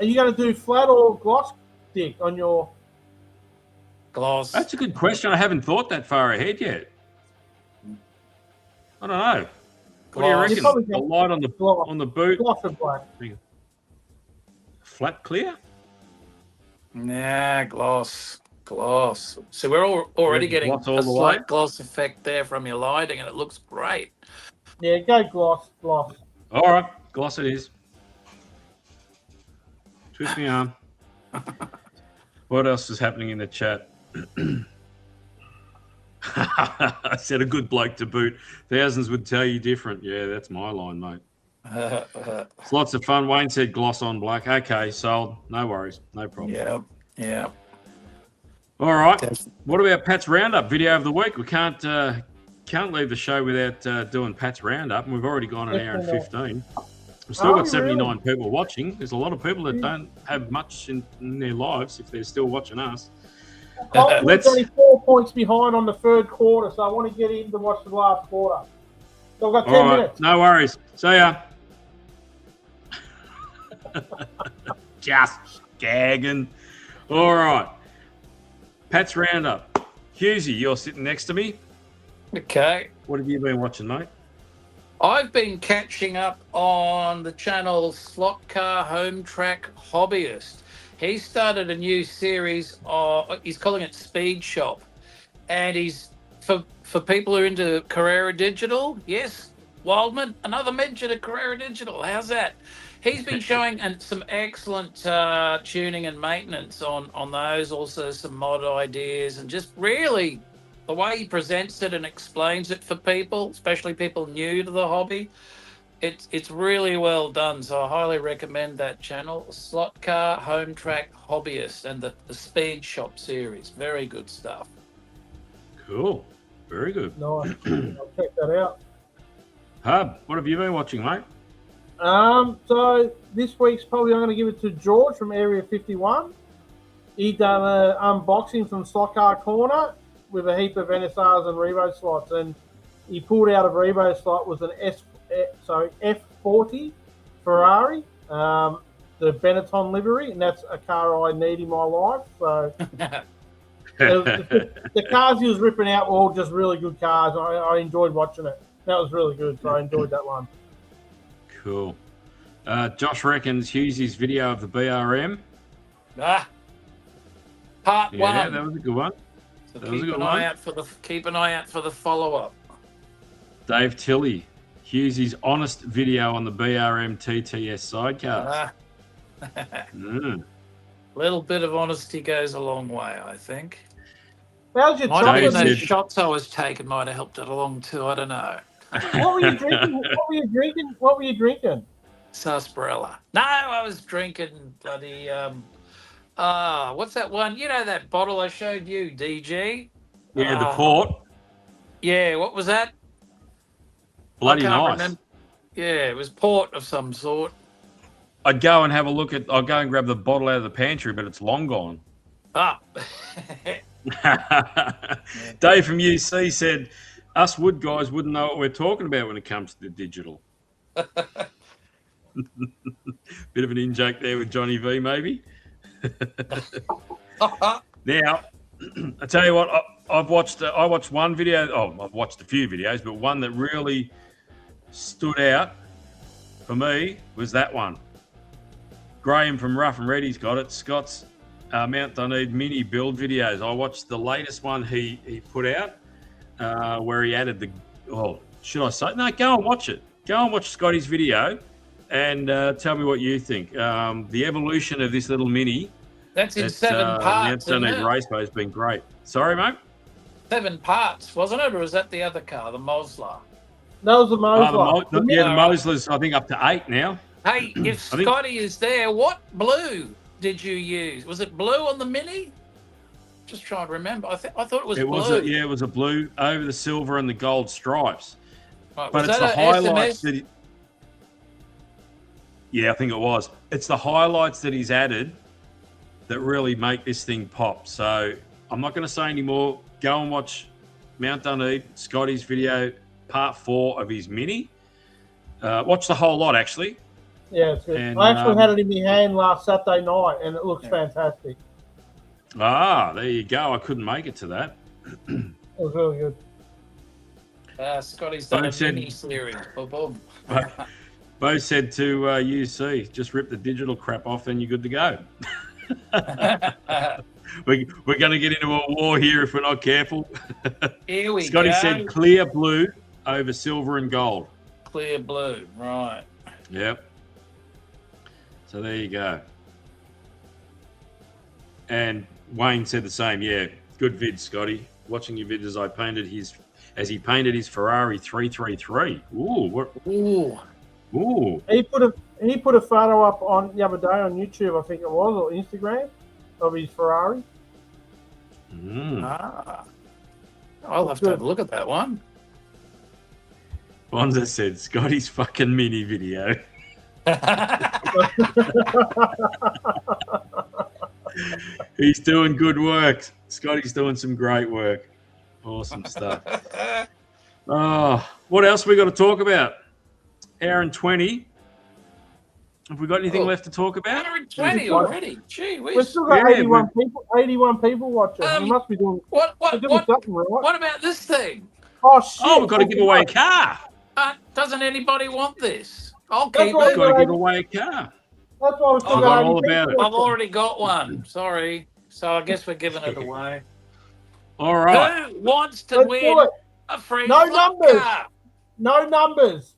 you going to do flat or gloss, Dick, on your? Gloss. That's a good question. I haven't thought that far ahead yet. I don't know. What do you Gloss. reckon? You probably The light on the Gloss. boot, Gloss and black. flat clear? Nah, gloss. Gloss. So we're already Yeah, getting gloss all a the slight way. gloss effect there from your lighting, and it looks great. Yeah, go gloss. All right, gloss it is. Twist me arm. What else is happening in the chat? I said a good bloke to boot. Thousands would tell you different. Yeah, that's my line, mate. It's lots of fun. Wayne said gloss on black. Okay, sold. No worries. No problem. Yeah. All right. What about Pat's Roundup video of the week? We can't leave the show without doing Pat's Roundup, and we've already gone an hour and 15. We've still got 79 people watching. There's a lot of people that don't have much in their lives if they're still watching us. Collingwood's only 4 points behind on the third quarter, so I want to get in to watch the last quarter. So I've got 10 minutes. No worries. See ya. Just gagging. All right. Pat's Roundup. Hughesy, you're sitting next to me. Okay. What have you been watching, mate? I've been catching up on the channel Slot Car Home Track Hobbyist. He started a new series. He's calling it Speed Shop, and he's for people who are into Carrera Digital. Yes, Wildman, another mention of Carrera Digital. How's that? He's been showing some excellent tuning and maintenance on those. Also, some mod ideas, and just really the way he presents it and explains it for people, especially people new to the hobby. It's really well done, so I highly recommend that channel, Slot Car Home Track Hobbyist, and the Speed Shop series. Very good stuff. Cool. Very good. Nice. I'll check that out. Hub, what have you been watching, mate? So this week's probably I'm going to give it to George from Area 51. He done an unboxing from Slot Car Corner with a heap of NSRs and Revo slots, and he pulled out a Revo slot was an F40 Ferrari, the Benetton livery, and that's a car I need in my life. So the cars he was ripping out were all just really good cars. I enjoyed watching it. That was really good, so I enjoyed that one. Cool. Josh reckons Hughesy's video of the BRM. Part one. Yeah, that was a good one. So keep an eye out for the follow-up. Dave Tilley, Hughesy's honest video on the BRM TTS sidecars. Little bit of honesty goes a long way, I think. How's your Might have been chocolate? those shots I was taking might have helped it along too. I don't know. What were you drinking? Sarsaparilla. No, I was drinking bloody what's that one? You know that bottle I showed you, DG? Yeah, the port. Yeah, what was that? Bloody I can't nice. remember. Yeah, it was port of some sort. I'd go and have a look at. I'll go and grab the bottle out of the pantry, but it's long gone. Ah. Dave from UC said, "Us wood guys wouldn't know what we're talking about when it comes to the digital." Bit of an in-joke there with Johnny V, maybe. Now, I tell you what, I watched one video. Oh, I've watched a few videos, but one that really stood out for me was that one. Graham from Rough and Ready's got it. Scott's Mount Dunedin mini build videos. I watched the latest one he put out where he added the. Oh, should I say? No, go and watch it. Go and watch Scotty's video and tell me what you think. The evolution of this little mini. That's in 7 parts. Mount Dunedin Raceway has been great. Sorry, mate. 7 parts, wasn't it? Or was that the other car, the Mosler? That was the Mosler. The Mosler's, I think, up to 8 now. Hey, if Scotty is there, what blue did you use? Was it blue on the Mini? Just trying to remember. I thought it was blue. It was a blue over the silver and the gold stripes. Right, but it's the highlights that yeah, I think it was. It's the highlights that he's added that really make this thing pop. So I'm not going to say any more. Go and watch Mount Dunedin, Scotty's video, part 4 of his Mini. Watch the whole lot, actually. Yeah, it's good. And, I actually had it in my hand last Saturday night, and it looks fantastic. There you go. I couldn't make it to that. It was really good. Scotty's done a mini series. Boom. Bo said to UC, just rip the digital crap off and you're good to go. We're going to get into a war here if we're not careful. Here we Scotty go. said clear blue over silver and gold. Clear blue, right. Yep. So there you go. And Wayne said the same. Yeah, good vid, Scotty. Watching your vid as he painted his Ferrari 333. Ooh. Ooh. Ooh. He put a photo up on the other day on YouTube, I think it was, or Instagram, of his Ferrari. Ah. I'll have to have a look at that one. Bonza said Scotty's fucking mini video. He's doing good work. Scotty's doing some great work. Awesome stuff. Oh, what else we got to talk about? Hour and 20. Have we got anything left to talk about? 120 already. Gee whiz. We've still got Yeah, 81 people watching. We must be doing What something right. What about this thing? Oh, shit. Oh, we've got to give away a car. Doesn't anybody want this? I'll That's keep what We've it. got to give away a car. That's why we've still I got forgot all 80 about people it. I've watching. already got one. Sorry. So I guess we're giving it away. All right. Who wants to Let's win do it. a free No slot numbers. car? No numbers.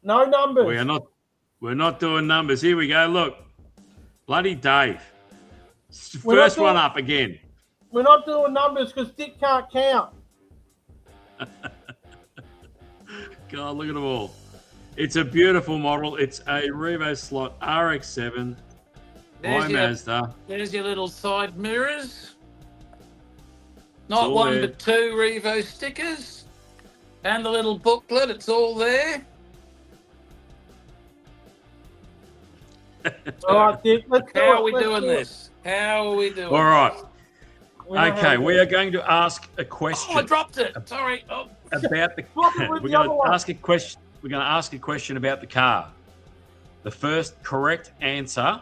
No numbers. We're not doing numbers. Here we go. Look. Bloody Dave. We're not First one doing- up again. We're not doing numbers because Dick can't count. God, look at them all. It's a beautiful model. It's a Revo Slot RX-7 by Mazda. There's your little side mirrors. Not all one there. but two Revo stickers. And the little booklet, it's all there. All right, Dick. Let's do it. How are we Let's doing do it. this? How are we doing All right. We don't Okay, have we to- are going to ask a question Oh, I dropped it. Sorry. Oh. about the. Drop it with We're the other going to one. ask a question. We're going to ask a question about the car. The first correct answer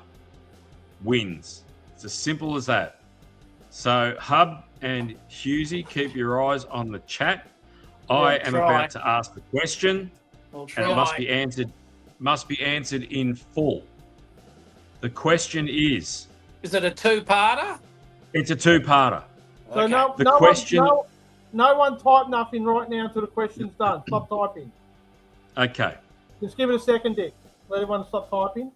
wins. It's as simple as that. So, Hub and Husey, keep your eyes on the chat. I am try. about to ask the question, We'll and try. it must be answered. Must be answered in full. The question is. Is it a two-parter? It's a two-parter. So Okay. no, The no question- one, no one type nothing right now until the question's done. Stop typing. Okay. Just give it a second, Dick. Let everyone stop typing.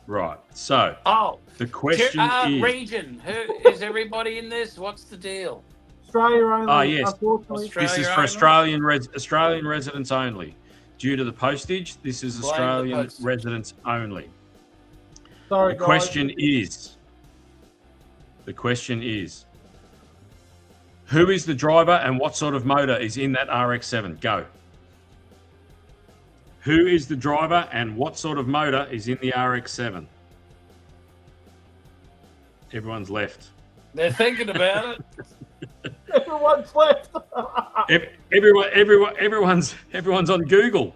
Right. So Oh, the question is. region. Who is everybody in this? What's the deal? Australia only. Ah, yes. Unfortunately. Australia. This is for only? Australian residents only. Due to the postage, this is Blame the Australian postage. residents only. Sorry, The guys. question is, who is the driver and what sort of motor is in that RX-7? Go. Who is the driver and what sort of motor is in the RX-7? Everyone's left. They're thinking about it. Everyone's left. Everyone's on Google.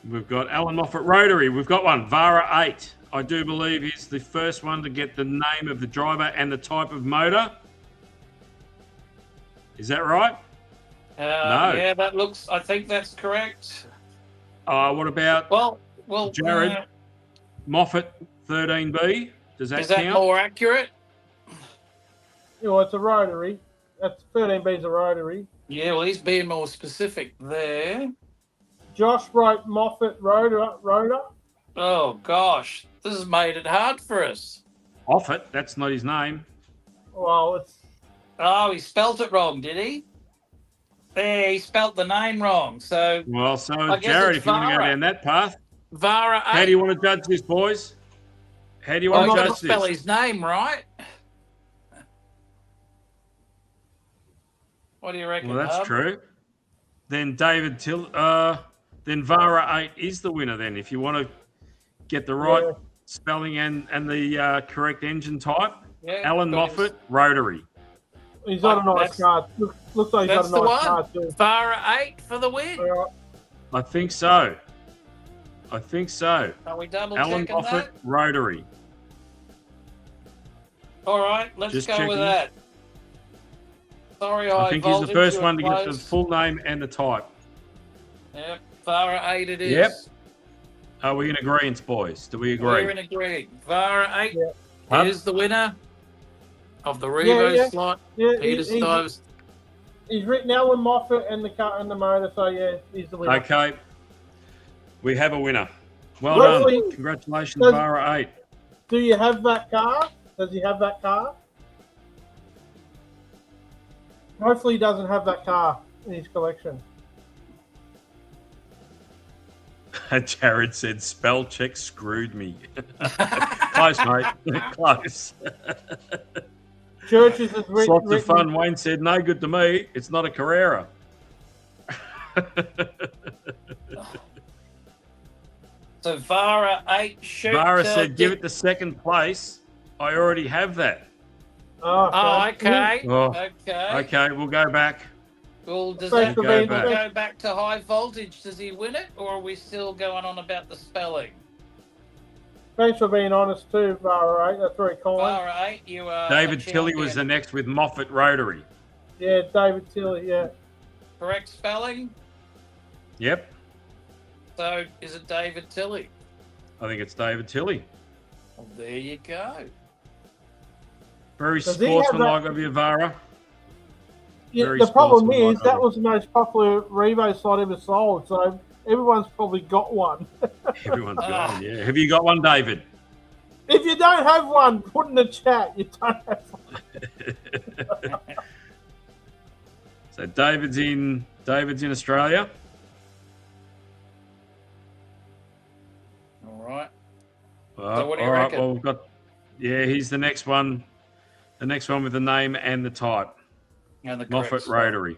We've got Alan Moffat Rotary. We've got one. Vara 8. I do believe he's the first one to get the name of the driver and the type of motor. Is that right? No. Yeah, that looks. I think that's correct. What about Well, Jared? Moffat 13B? Does that is that count? more accurate? Well, it's a rotary. That's 13B's a rotary. Yeah, well, he's being more specific there. Josh wrote Moffat rotor. Oh gosh, this has made it hard for us. Moffat, that's not his name. Well, it's Oh, he spelt it wrong, did he? There, he spelt the name wrong. So Well, so I guess Jared, it's if you want to go Vara. down that path, Vara 8. how do you want to judge this, boys? How do you Well, want I've to got judge to spell this? his name right. What do you reckon? Well, that's Hub? true. Then David then Vara 8 is the winner then, if you want to get the right Yeah. spelling and the correct engine type. Yeah, Alan got his- Moffat, Rotary. he's got a nice That's- car. Looks like he's That's got the a nice one. car too. Vara 8 for the win. All right. I think so. Are we double Alan checking Moffat, that? Rotary. All right, let's Just go checking. with that. Sorry, I think he's the first one to get the close. full name and the type. Yep, Vara 8 it is. Yep. Are we in agreement, boys? Do we agree? We're in agreement. Vara 8 Yeah. is the winner of the Revo slot. Yeah, Peter Stives. he's written Alan Moffat and the car and the motor, so yeah, he's the winner. Okay. We have a winner. Well Hopefully- done. Congratulations, Does- Vara 8. Do you have that car? Does he have that car? Hopefully he doesn't have that car in his collection. Jared said, spell check screwed me. Close, mate. Close. Churches has It's lots of written. fun. Wayne said, no good to me. It's not a Carrera. So Vara 8 shoot. Vara said, give it the second place. I already have that. Oh, okay. Oh, Okay. Okay, we'll go back. Well, does Thanks that for being go there. back to high voltage? Does he win it, or are we still going on about the spelling? Thanks for being honest too, Vara 8. That's very kind. Vara 8, you are. David a Tilley was the champion. next with Moffat Rotary. Yeah, David Tilley. Yeah. Correct spelling. Yep, So is it David Tilley? I think it's David Tilley. Well, there you go. Very Does he have sportsmanlike of you, Vara. Yeah, Very the problem sportsmanlike is that of was the most popular Revo slot ever sold, so everyone's probably got one. Everyone's gone, yeah. Have you got one, David? If you don't have one, put in the chat. You don't have one. So David's in Australia. All right. Well, what do you all right, reckon? well, we've got, yeah, he's the next one. The next one with the name and the type. And the correct Moffat spell. Rotary.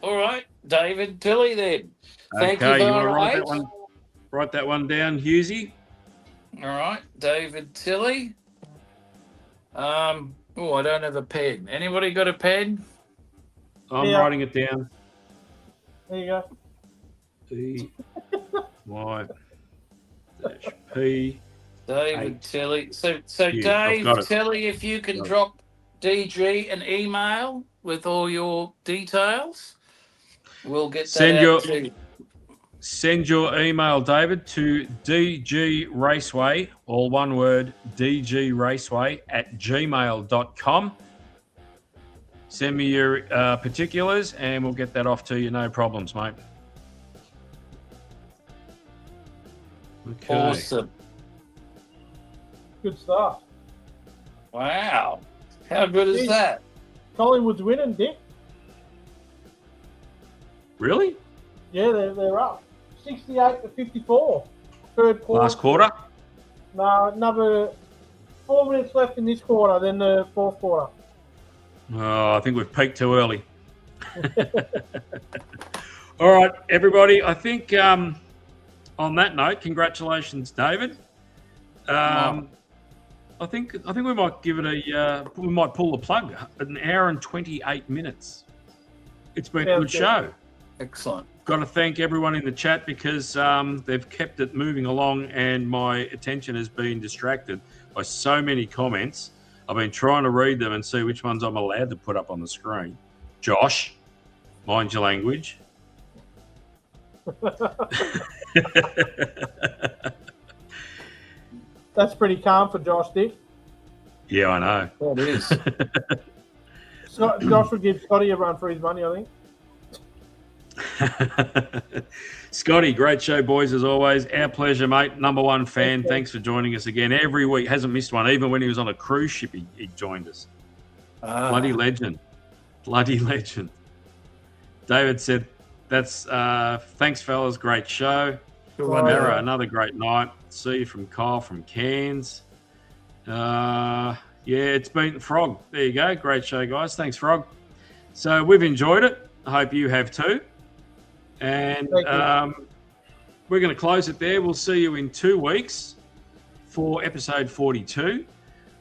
All right, David Tilley then. Thank Okay, you, you want to Vara write 8. that one? Write that one down, Hughesy. All right, David Tilley. I don't have a pen. Anybody got a pen? I'm Yeah. writing it down. There you go. P Y dash P. David 8. Tilley. So Yeah, I've Dave got it. Tilley, if you can Got it. drop DG an email with all your details, we'll get that Send out your- to you. Send your email, David, to DG Raceway, all one word, dgraceway@gmail.com. Send me your particulars and we'll get that off to you. No problems, mate. Okay. Awesome. Good stuff. Wow. How good is Gee. that? Collingwood's winning, Dick. Really? Yeah, they're up. 68-54. Third quarter. Last quarter? No, another 4 minutes left in this quarter, then the fourth quarter. Oh, I think we've peaked too early. All right, everybody. I think on that note, congratulations, David. I think we might give it we might pull the plug. An hour and 28 minutes. It's been a good show. Excellent. Got to thank everyone in the chat because they've kept it moving along and my attention has been distracted by so many comments. I've been trying to read them and see which ones I'm allowed to put up on the screen. Josh, mind your language. That's pretty calm for Josh, Dick. Yeah, I know. That is. Josh would give Scotty a run for his money, I think. Scotty, great show, boys, as always. Our pleasure, mate. Number one fan. Thanks for joining us again every week. Hasn't missed one. Even when he was on a cruise ship, he joined us. Bloody legend. Bloody legend. David said, "That's thanks, fellas. Great show. Good one, Right. Mara, another great night. See you from Kyle from Cairns. Yeah, it's been Frog. There you go. Great show, guys. Thanks, Frog. So we've enjoyed it. I hope you have too. And Thank you. we're going to close it there. We'll see you in 2 weeks for episode 42.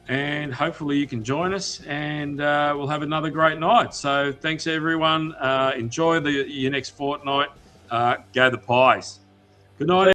And hopefully you can join us and we'll have another great night. So thanks, everyone. Enjoy your next fortnight. Go the Pies. Good night.